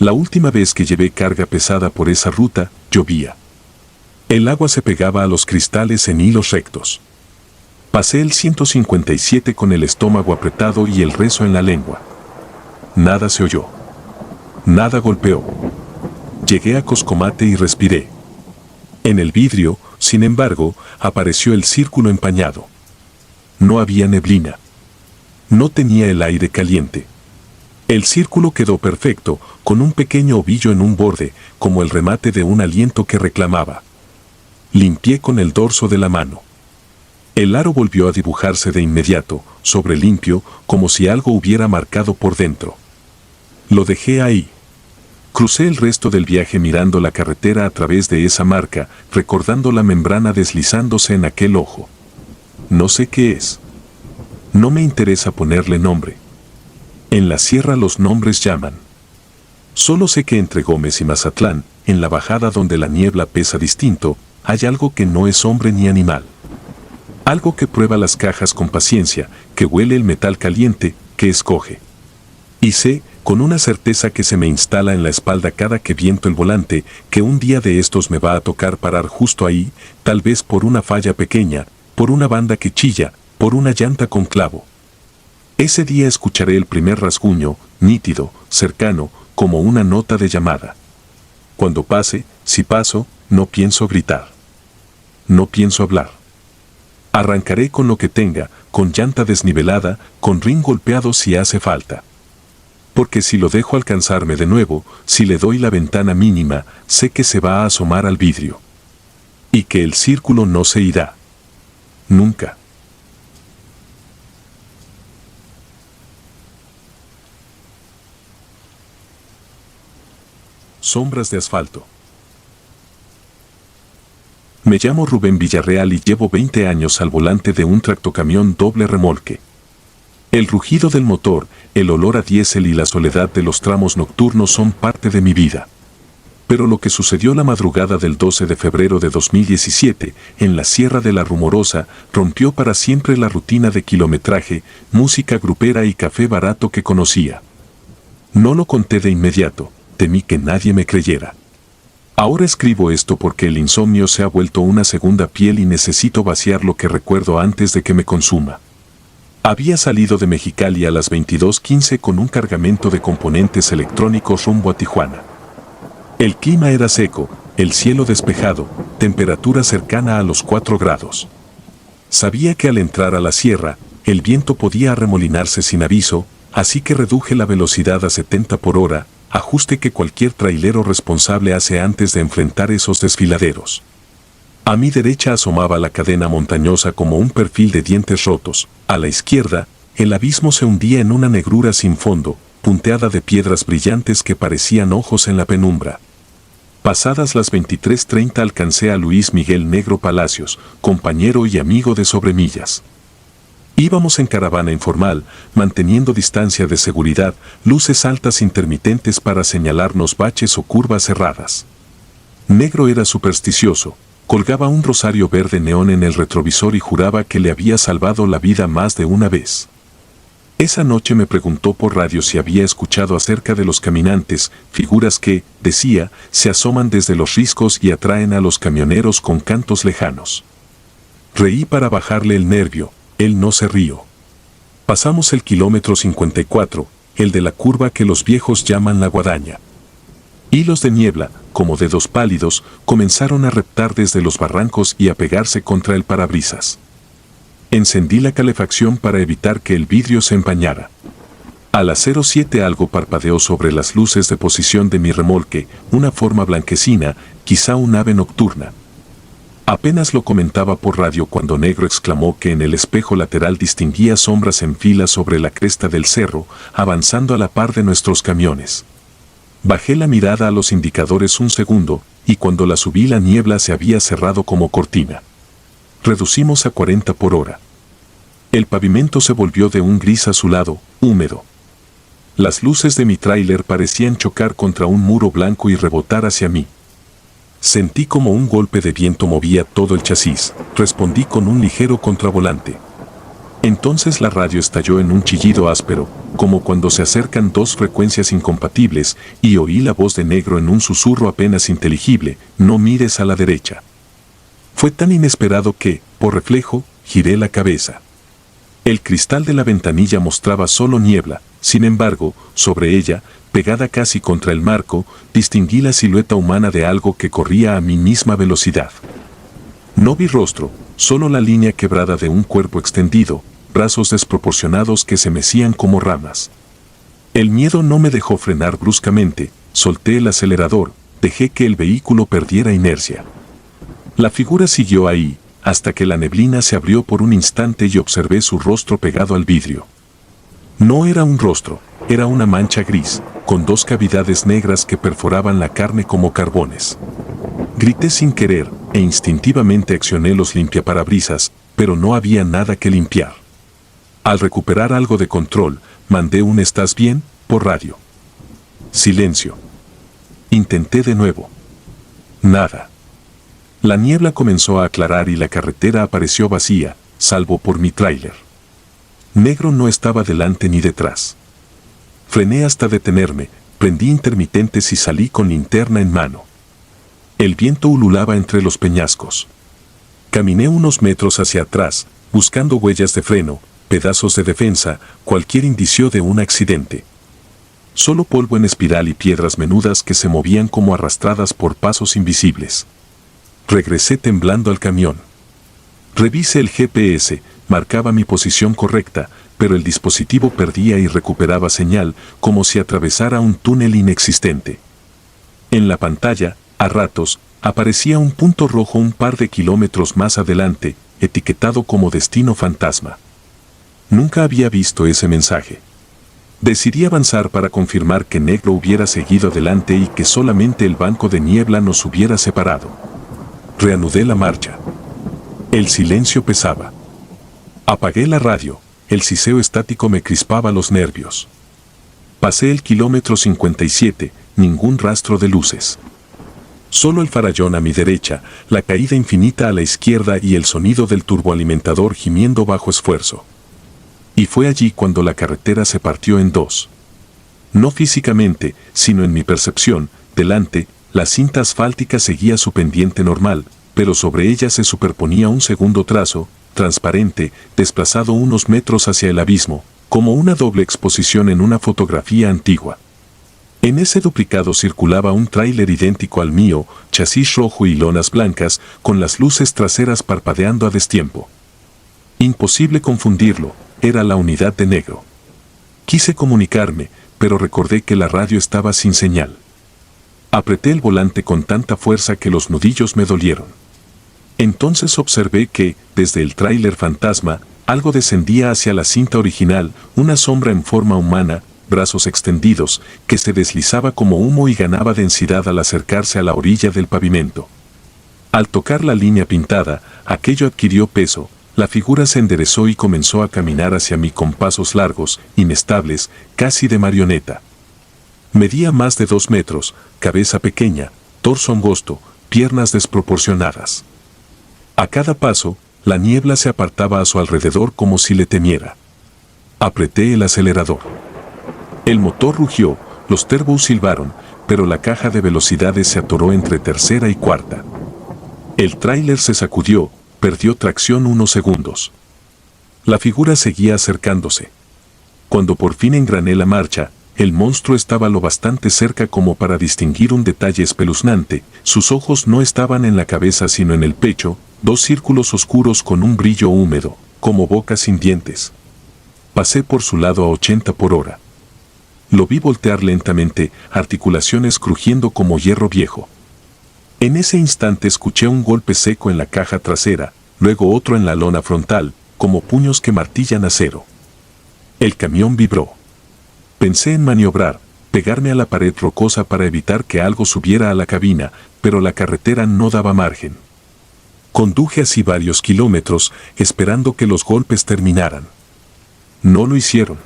La última vez que llevé carga pesada por esa ruta, llovía. El agua se pegaba a los cristales en hilos rectos. Pasé el 157 con el estómago apretado y el rezo en la lengua. Nada se oyó. Nada golpeó. Llegué a Coscomate y respiré. En el vidrio, sin embargo, apareció el círculo empañado. No había neblina. No tenía el aire caliente. El círculo quedó perfecto, con un pequeño ovillo en un borde, como el remate de un aliento que reclamaba. Limpié con el dorso de la mano. El aro volvió a dibujarse de inmediato, sobre limpio, como si algo hubiera marcado por dentro. Lo dejé ahí. Crucé el resto del viaje mirando la carretera a través de esa marca, recordando la membrana deslizándose en aquel ojo. No sé qué es. No me interesa ponerle nombre. En la sierra los nombres llaman. Solo sé que entre Gómez y Mazatlán, en la bajada donde la niebla pesa distinto, hay algo que no es hombre ni animal. Algo que prueba las cajas con paciencia, que huele el metal caliente, que escoge. Y sé, con una certeza que se me instala en la espalda cada que viento el volante, que un día de estos me va a tocar parar justo ahí, tal vez por una falla pequeña, por una banda que chilla, por una llanta con clavo. Ese día escucharé el primer rasguño, nítido, cercano, como una nota de llamada. Cuando pase, si paso, no pienso gritar. No pienso hablar. Arrancaré con lo que tenga, con llanta desnivelada, con rin golpeado si hace falta. Porque si lo dejo alcanzarme de nuevo, si le doy la ventana mínima, sé que se va a asomar al vidrio. Y que el círculo no se irá. Nunca. Sombras de asfalto. Me llamo Rubén Villarreal y llevo 20 años al volante de un tractocamión doble remolque. El rugido del motor, el olor a diésel y la soledad de los tramos nocturnos son parte de mi vida. Pero lo que sucedió la madrugada del 12 de febrero de 2017, en la Sierra de la Rumorosa, rompió para siempre la rutina de kilometraje, música grupera y café barato que conocía. No lo conté de inmediato, temí que nadie me creyera. Ahora escribo esto porque el insomnio se ha vuelto una segunda piel y necesito vaciar lo que recuerdo antes de que me consuma. Había salido de Mexicali a las 22:15 con un cargamento de componentes electrónicos rumbo a Tijuana. El clima era seco, el cielo despejado, temperatura cercana a los 4 grados. Sabía que al entrar a la sierra, el viento podía arremolinarse sin aviso, así que reduje la velocidad a 70 por hora, ajuste que cualquier trailero responsable hace antes de enfrentar esos desfiladeros. A mi derecha asomaba la cadena montañosa como un perfil de dientes rotos. A la izquierda, el abismo se hundía en una negrura sin fondo, punteada de piedras brillantes que parecían ojos en la penumbra. Pasadas las 23:30 alcancé a Luis Miguel Negro Palacios, compañero y amigo de Sobremillas. Íbamos en caravana informal, manteniendo distancia de seguridad, luces altas intermitentes para señalarnos baches o curvas cerradas. Negro era supersticioso, colgaba un rosario verde neón en el retrovisor y juraba que le había salvado la vida más de una vez. Esa noche me preguntó por radio si había escuchado acerca de los caminantes, figuras que, decía, se asoman desde los riscos y atraen a los camioneros con cantos lejanos. Reí para bajarle el nervio. Él no se rió. Pasamos el kilómetro 54, el de la curva que los viejos llaman la guadaña. Hilos de niebla, como dedos pálidos, comenzaron a reptar desde los barrancos y a pegarse contra el parabrisas. Encendí la calefacción para evitar que el vidrio se empañara. A las 07 algo parpadeó sobre las luces de posición de mi remolque, una forma blanquecina, quizá un ave nocturna. Apenas lo comentaba por radio cuando Negro exclamó que en el espejo lateral distinguía sombras en fila sobre la cresta del cerro, avanzando a la par de nuestros camiones. Bajé la mirada a los indicadores un segundo, y cuando la subí la niebla se había cerrado como cortina. Reducimos a 40 por hora. El pavimento se volvió de un gris azulado, húmedo. Las luces de mi tráiler parecían chocar contra un muro blanco y rebotar hacia mí. Sentí como un golpe de viento movía todo el chasis, respondí con un ligero contravolante. Entonces la radio estalló en un chillido áspero, como cuando se acercan dos frecuencias incompatibles, y oí la voz de Negro en un susurro apenas inteligible: no mires a la derecha. Fue tan inesperado que, por reflejo, giré la cabeza. El cristal de la ventanilla mostraba solo niebla, sin embargo, sobre ella, pegada casi contra el marco, distinguí la silueta humana de algo que corría a mi misma velocidad. No vi rostro, solo la línea quebrada de un cuerpo extendido, brazos desproporcionados que se mecían como ramas. El miedo no me dejó frenar bruscamente, solté el acelerador, dejé que el vehículo perdiera inercia. La figura siguió ahí, hasta que la neblina se abrió por un instante y observé su rostro pegado al vidrio. No era un rostro, era una mancha gris, con dos cavidades negras que perforaban la carne como carbones. Grité sin querer, e instintivamente accioné los limpiaparabrisas, pero no había nada que limpiar. Al recuperar algo de control, mandé un ¿estás bien? Por radio. Silencio. Intenté de nuevo. Nada. La niebla comenzó a aclarar y la carretera apareció vacía, salvo por mi tráiler. Negro no estaba delante ni detrás. Frené hasta detenerme, prendí intermitentes y salí con linterna en mano. El viento ululaba entre los peñascos. Caminé unos metros hacia atrás, buscando huellas de freno, pedazos de defensa, cualquier indicio de un accidente. Solo polvo en espiral y piedras menudas que se movían como arrastradas por pasos invisibles. Regresé temblando al camión. Revisé el GPS, marcaba mi posición correcta, pero el dispositivo perdía y recuperaba señal, como si atravesara un túnel inexistente. En la pantalla, a ratos, aparecía un punto rojo un par de kilómetros más adelante, etiquetado como destino fantasma. Nunca había visto ese mensaje. Decidí avanzar para confirmar que Negro hubiera seguido adelante y que solamente el banco de niebla nos hubiera separado. Reanudé la marcha. El silencio pesaba. Apagué la radio, el siseo estático me crispaba los nervios. Pasé el kilómetro 57, ningún rastro de luces. Solo el farallón a mi derecha, la caída infinita a la izquierda y el sonido del turboalimentador gimiendo bajo esfuerzo. Y fue allí cuando la carretera se partió en dos. No físicamente, sino en mi percepción, delante, la cinta asfáltica seguía su pendiente normal, pero sobre ella se superponía un segundo trazo, transparente, desplazado unos metros hacia el abismo, como una doble exposición en una fotografía antigua. En ese duplicado circulaba un tráiler idéntico al mío, chasis rojo y lonas blancas, con las luces traseras parpadeando a destiempo. Imposible confundirlo, era la unidad de Negro. Quise comunicarme, pero recordé que la radio estaba sin señal. Apreté el volante con tanta fuerza que los nudillos me dolieron. Entonces observé que, desde el tráiler fantasma, algo descendía hacia la cinta original, una sombra en forma humana, brazos extendidos, que se deslizaba como humo y ganaba densidad al acercarse a la orilla del pavimento. Al tocar la línea pintada, aquello adquirió peso, la figura se enderezó y comenzó a caminar hacia mí con pasos largos, inestables, casi de marioneta. Medía más de 2 metros, cabeza pequeña, torso angosto, piernas desproporcionadas. A cada paso, la niebla se apartaba a su alrededor como si le temiera. Apreté el acelerador. El motor rugió, los turbos silbaron, pero la caja de velocidades se atoró entre tercera y cuarta. El tráiler se sacudió, perdió tracción unos segundos. La figura seguía acercándose. Cuando por fin engrané la marcha, el monstruo estaba lo bastante cerca como para distinguir un detalle espeluznante. Sus ojos no estaban en la cabeza sino en el pecho, 2 círculos oscuros con un brillo húmedo, como bocas sin dientes. Pasé por su lado a 80 por hora. Lo vi voltear lentamente, articulaciones crujiendo como hierro viejo. En ese instante escuché un golpe seco en la caja trasera, luego otro en la lona frontal, como puños que martillan acero. El camión vibró. Pensé en maniobrar, pegarme a la pared rocosa para evitar que algo subiera a la cabina, pero la carretera no daba margen. Conduje así varios kilómetros, esperando que los golpes terminaran. No lo hicieron.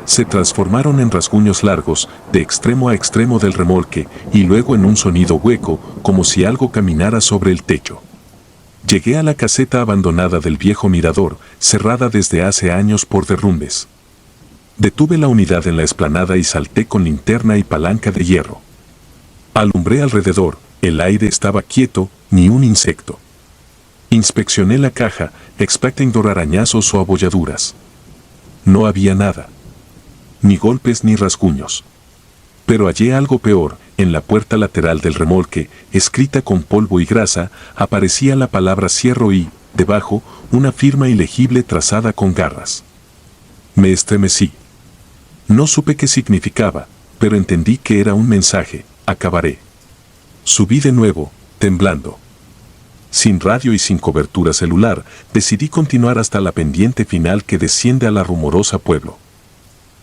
Se transformaron en rasguños largos, de extremo a extremo del remolque, y luego en un sonido hueco, como si algo caminara sobre el techo. Llegué a la caseta abandonada del viejo mirador, cerrada desde hace años por derrumbes. Detuve la unidad en la explanada y salté con linterna y palanca de hierro. Alumbré alrededor, el aire estaba quieto, ni un insecto. Inspeccioné la caja, expectando arañazos o abolladuras. No había nada. Ni golpes ni rasguños. Pero hallé algo peor. En la puerta lateral del remolque, escrita con polvo y grasa, aparecía la palabra cierro y, debajo, una firma ilegible trazada con garras. Me estremecí. No supe qué significaba, pero entendí que era un mensaje: acabaré. Subí de nuevo, temblando. Sin radio y sin cobertura celular, decidí continuar hasta la pendiente final que desciende a la rumorosa pueblo.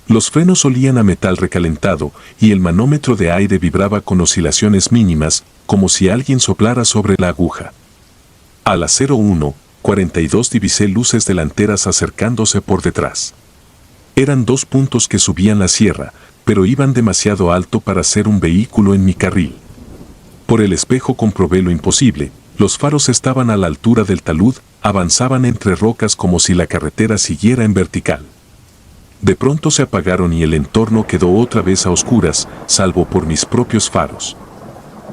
Los frenos olían a metal recalentado y el manómetro de aire vibraba con oscilaciones mínimas, como si alguien soplara sobre la aguja. A las 01:42 divisé luces delanteras acercándose por detrás. Eran 2 puntos que subían la sierra, pero iban demasiado alto para ser un vehículo en mi carril. Por el espejo comprobé lo imposible. Los faros estaban a la altura del talud, avanzaban entre rocas como si la carretera siguiera en vertical. De pronto se apagaron y el entorno quedó otra vez a oscuras, salvo por mis propios faros.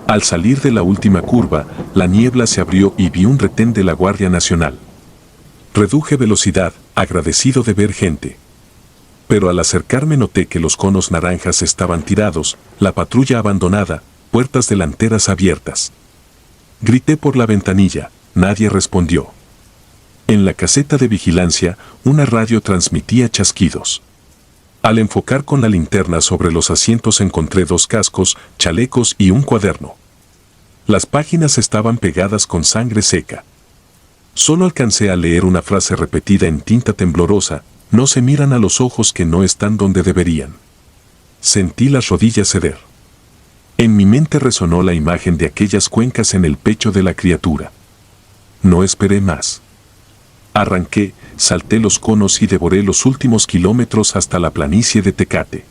Al salir de la última curva, la niebla se abrió y vi un retén de la Guardia Nacional. Reduje velocidad, agradecido de ver gente. Pero al acercarme noté que los conos naranjas estaban tirados, la patrulla abandonada, puertas delanteras abiertas. Grité por la ventanilla, nadie respondió. En la caseta de vigilancia, una radio transmitía chasquidos. Al enfocar con la linterna sobre los asientos encontré 2 cascos, chalecos y un cuaderno. Las páginas estaban pegadas con sangre seca. Solo alcancé a leer una frase repetida en tinta temblorosa: no se miran a los ojos que no están donde deberían. Sentí las rodillas ceder. En mi mente resonó la imagen de aquellas cuencas en el pecho de la criatura. No esperé más. Arranqué, salté los conos y devoré los últimos kilómetros hasta la planicie de Tecate.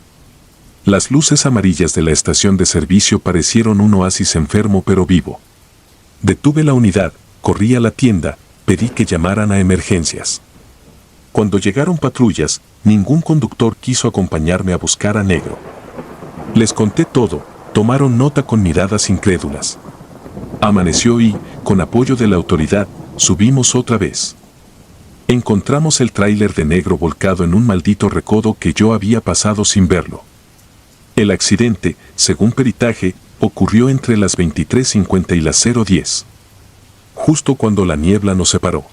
Las luces amarillas de la estación de servicio parecieron un oasis enfermo pero vivo. Detuve la unidad, corrí a la tienda, pedí que llamaran a emergencias. Cuando llegaron patrullas, ningún conductor quiso acompañarme a buscar a Negro. Les conté todo, tomaron nota con miradas incrédulas. Amaneció y, con apoyo de la autoridad, subimos otra vez. Encontramos el tráiler de Negro volcado en un maldito recodo que yo había pasado sin verlo. El accidente, según peritaje, ocurrió entre las 23:50 y las 0:10. Justo cuando la niebla nos separó.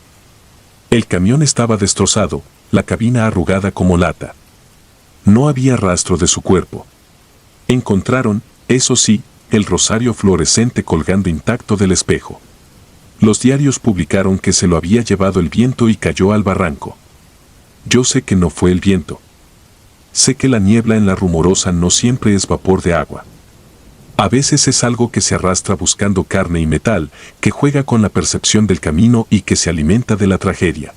El camión estaba destrozado, la cabina arrugada como lata. No había rastro de su cuerpo. Encontraron, eso sí, el rosario fluorescente colgando intacto del espejo. Los diarios publicaron que se lo había llevado el viento y cayó al barranco. Yo sé que no fue el viento. Sé que la niebla en la rumorosa no siempre es vapor de agua. A veces es algo que se arrastra buscando carne y metal, que juega con la percepción del camino y que se alimenta de la tragedia.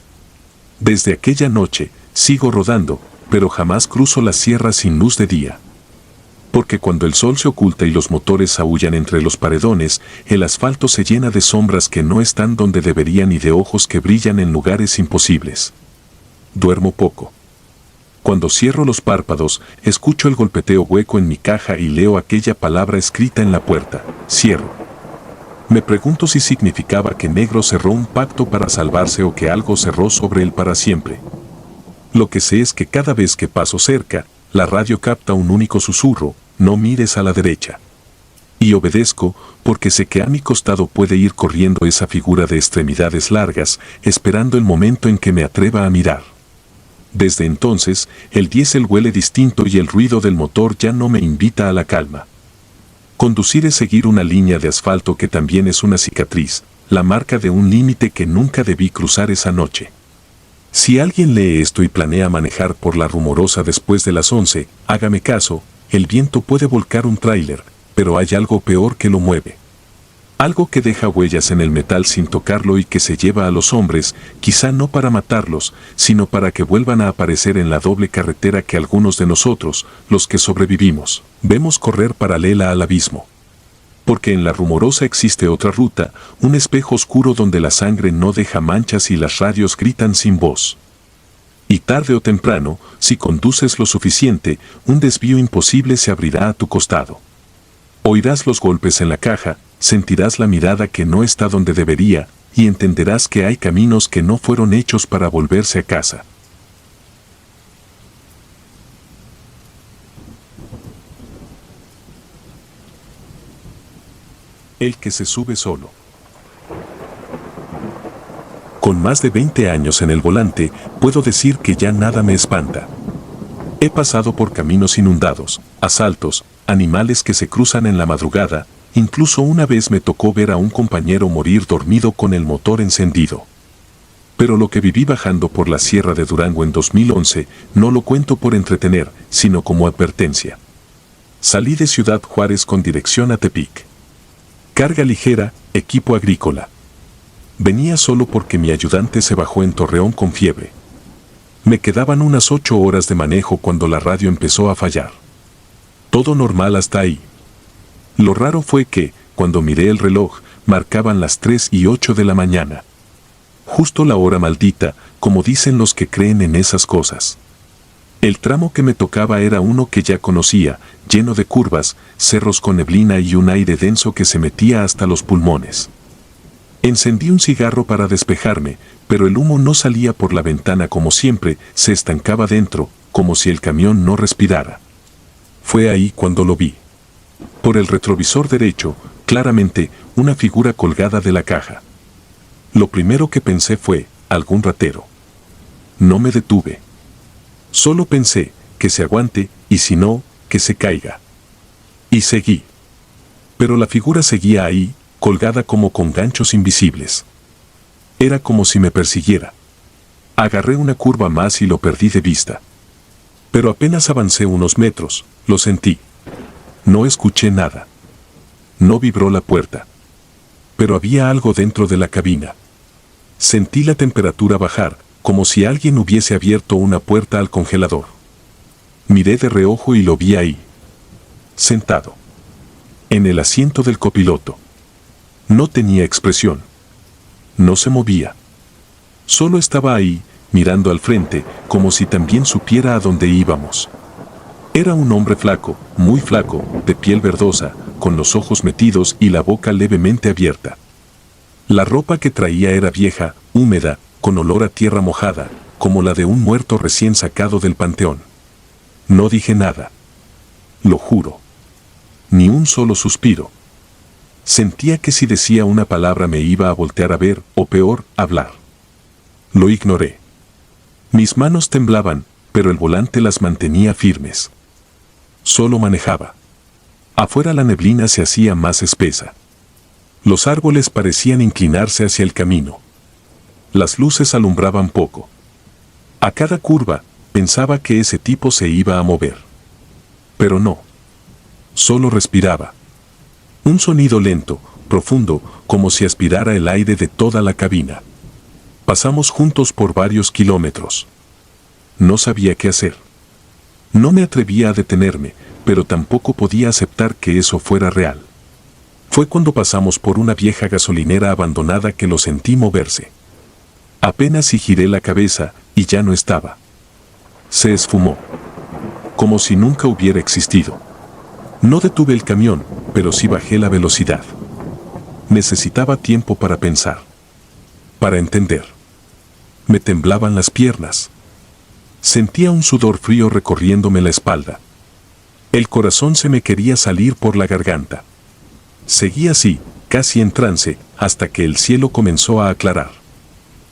Desde aquella noche, sigo rodando, pero jamás cruzo la sierra sin luz de día. Porque cuando el sol se oculta y los motores aúllan entre los paredones, el asfalto se llena de sombras que no están donde deberían y de ojos que brillan en lugares imposibles. Duermo poco. Cuando cierro los párpados, escucho el golpeteo hueco en mi caja y leo aquella palabra escrita en la puerta: cierro. Me pregunto si significaba que Negro cerró un pacto para salvarse o que algo cerró sobre él para siempre. Lo que sé es que cada vez que paso cerca, la radio capta un único susurro: no mires a la derecha. Y obedezco, porque sé que a mi costado puede ir corriendo esa figura de extremidades largas, esperando el momento en que me atreva a mirar. Desde entonces, el diésel huele distinto y el ruido del motor ya no me invita a la calma. Conducir es seguir una línea de asfalto que también es una cicatriz, la marca de un límite que nunca debí cruzar esa noche. Si alguien lee esto y planea manejar por la rumorosa después de las 11, hágame caso, el viento puede volcar un tráiler, pero hay algo peor que lo mueve. Algo que deja huellas en el metal sin tocarlo y que se lleva a los hombres, quizá no para matarlos, sino para que vuelvan a aparecer en la doble carretera que algunos de nosotros, los que sobrevivimos, vemos correr paralela al abismo. Porque en la rumorosa existe otra ruta, un espejo oscuro donde la sangre no deja manchas y las radios gritan sin voz. Y tarde o temprano, si conduces lo suficiente, un desvío imposible se abrirá a tu costado. Oirás los golpes en la caja, sentirás la mirada que no está donde debería, y entenderás que hay caminos que no fueron hechos para volverse a casa. El que se sube solo. Con más de 20 años en el volante, puedo decir que ya nada me espanta. He pasado por caminos inundados, asaltos, animales que se cruzan en la madrugada, incluso una vez me tocó ver a un compañero morir dormido con el motor encendido. Pero lo que viví bajando por la Sierra de Durango en 2011 no lo cuento por entretener, sino como advertencia. Salí de Ciudad Juárez con dirección a Tepic. Carga ligera, equipo agrícola. Venía solo porque mi ayudante se bajó en Torreón con fiebre. Me quedaban unas 8 horas de manejo cuando la radio empezó a fallar. Todo normal hasta ahí. Lo raro fue que, cuando miré el reloj, marcaban las 3:08 de la mañana. Justo la hora maldita, como dicen los que creen en esas cosas. El tramo que me tocaba era uno que ya conocía, lleno de curvas, cerros con neblina y un aire denso que se metía hasta los pulmones. Encendí un cigarro para despejarme, pero el humo no salía por la ventana como siempre, se estancaba dentro, como si el camión no respirara. Fue ahí cuando lo vi. Por el retrovisor derecho, claramente, una figura colgada de la caja. Lo primero que pensé fue, algún ratero. No me detuve. Solo pensé, que se aguante, y si no, que se caiga. Y seguí. Pero la figura seguía ahí, colgada como con ganchos invisibles. Era como si me persiguiera. Agarré una curva más y lo perdí de vista. Pero apenas avancé unos metros, lo sentí. No escuché nada. No vibró la puerta. Pero había algo dentro de la cabina. Sentí la temperatura bajar, como si alguien hubiese abierto una puerta al congelador. Miré de reojo y lo vi ahí. Sentado. En el asiento del copiloto. No tenía expresión. No se movía. Solo estaba ahí, mirando al frente, como si también supiera a dónde íbamos. Era un hombre flaco, muy flaco, de piel verdosa, con los ojos metidos y la boca levemente abierta. La ropa que traía era vieja, húmeda, con olor a tierra mojada, como la de un muerto recién sacado del panteón. No dije nada. Lo juro. Ni un solo suspiro. Sentía que si decía una palabra me iba a voltear a ver, o peor, hablar. Lo ignoré. Mis manos temblaban, pero el volante las mantenía firmes. Solo manejaba. Afuera la neblina se hacía más espesa. Los árboles parecían inclinarse hacia el camino. Las luces alumbraban poco. A cada curva, pensaba que ese tipo se iba a mover. Pero no. Solo respiraba. Un sonido lento, profundo, como si aspirara el aire de toda la cabina. Pasamos juntos por varios kilómetros. No sabía qué hacer. No me atrevía a detenerme, pero tampoco podía aceptar que eso fuera real. Fue cuando pasamos por una vieja gasolinera abandonada que lo sentí moverse. Apenas si giré la cabeza, y ya no estaba. Se esfumó. Como si nunca hubiera existido. No detuve el camión, pero sí bajé la velocidad. Necesitaba tiempo para pensar. Para entender. Me temblaban las piernas. Sentía un sudor frío recorriéndome la espalda. El corazón se me quería salir por la garganta. Seguí así, casi en trance, hasta que el cielo comenzó a aclarar.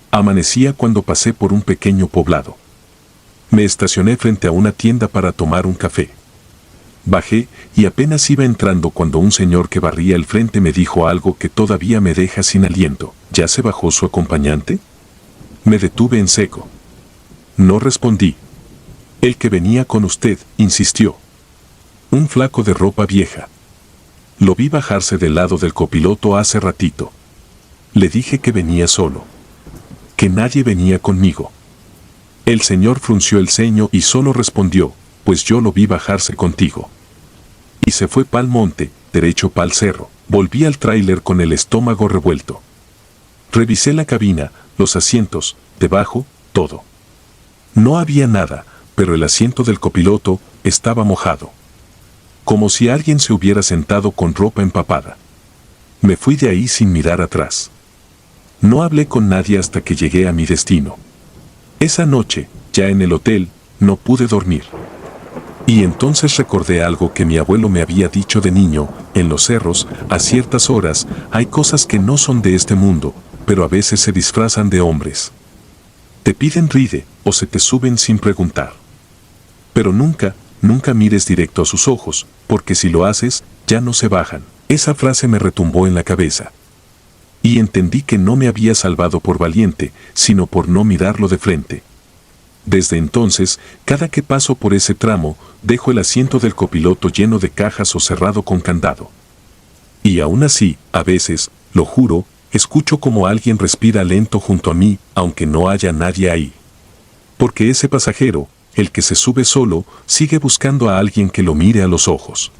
Amanecía cuando pasé por un pequeño poblado. Me estacioné frente a una tienda para tomar un café. Bajé y apenas iba entrando cuando un señor que barría el frente me dijo algo que todavía me deja sin aliento. ¿Ya se bajó su acompañante? Me detuve en seco. No respondí. El que venía con usted, insistió. Un flaco de ropa vieja. Lo vi bajarse del lado del copiloto hace ratito. Le dije que venía solo. Que nadie venía conmigo. El señor frunció el ceño y solo respondió, pues yo lo vi bajarse contigo. Y se fue pa'l monte, derecho pa'l cerro. Volví al tráiler con el estómago revuelto. Revisé la cabina, los asientos, debajo, todo. No había nada, pero el asiento del copiloto estaba mojado. Como si alguien se hubiera sentado con ropa empapada. Me fui de ahí sin mirar atrás. No hablé con nadie hasta que llegué a mi destino. Esa noche, ya en el hotel, no pude dormir. Y entonces recordé algo que mi abuelo me había dicho de niño: en los cerros, a ciertas horas, hay cosas que no son de este mundo, pero a veces se disfrazan de hombres. Te piden ride, o se te suben sin preguntar. Pero nunca, nunca mires directo a sus ojos, porque si lo haces, ya no se bajan. Esa frase me retumbó en la cabeza. Y entendí que no me había salvado por valiente, sino por no mirarlo de frente. Desde entonces, cada que paso por ese tramo, dejo el asiento del copiloto lleno de cajas o cerrado con candado. Y aún así, a veces, lo juro, escucho como alguien respira lento junto a mí, aunque no haya nadie ahí. Porque ese pasajero, el que se sube solo, sigue buscando a alguien que lo mire a los ojos.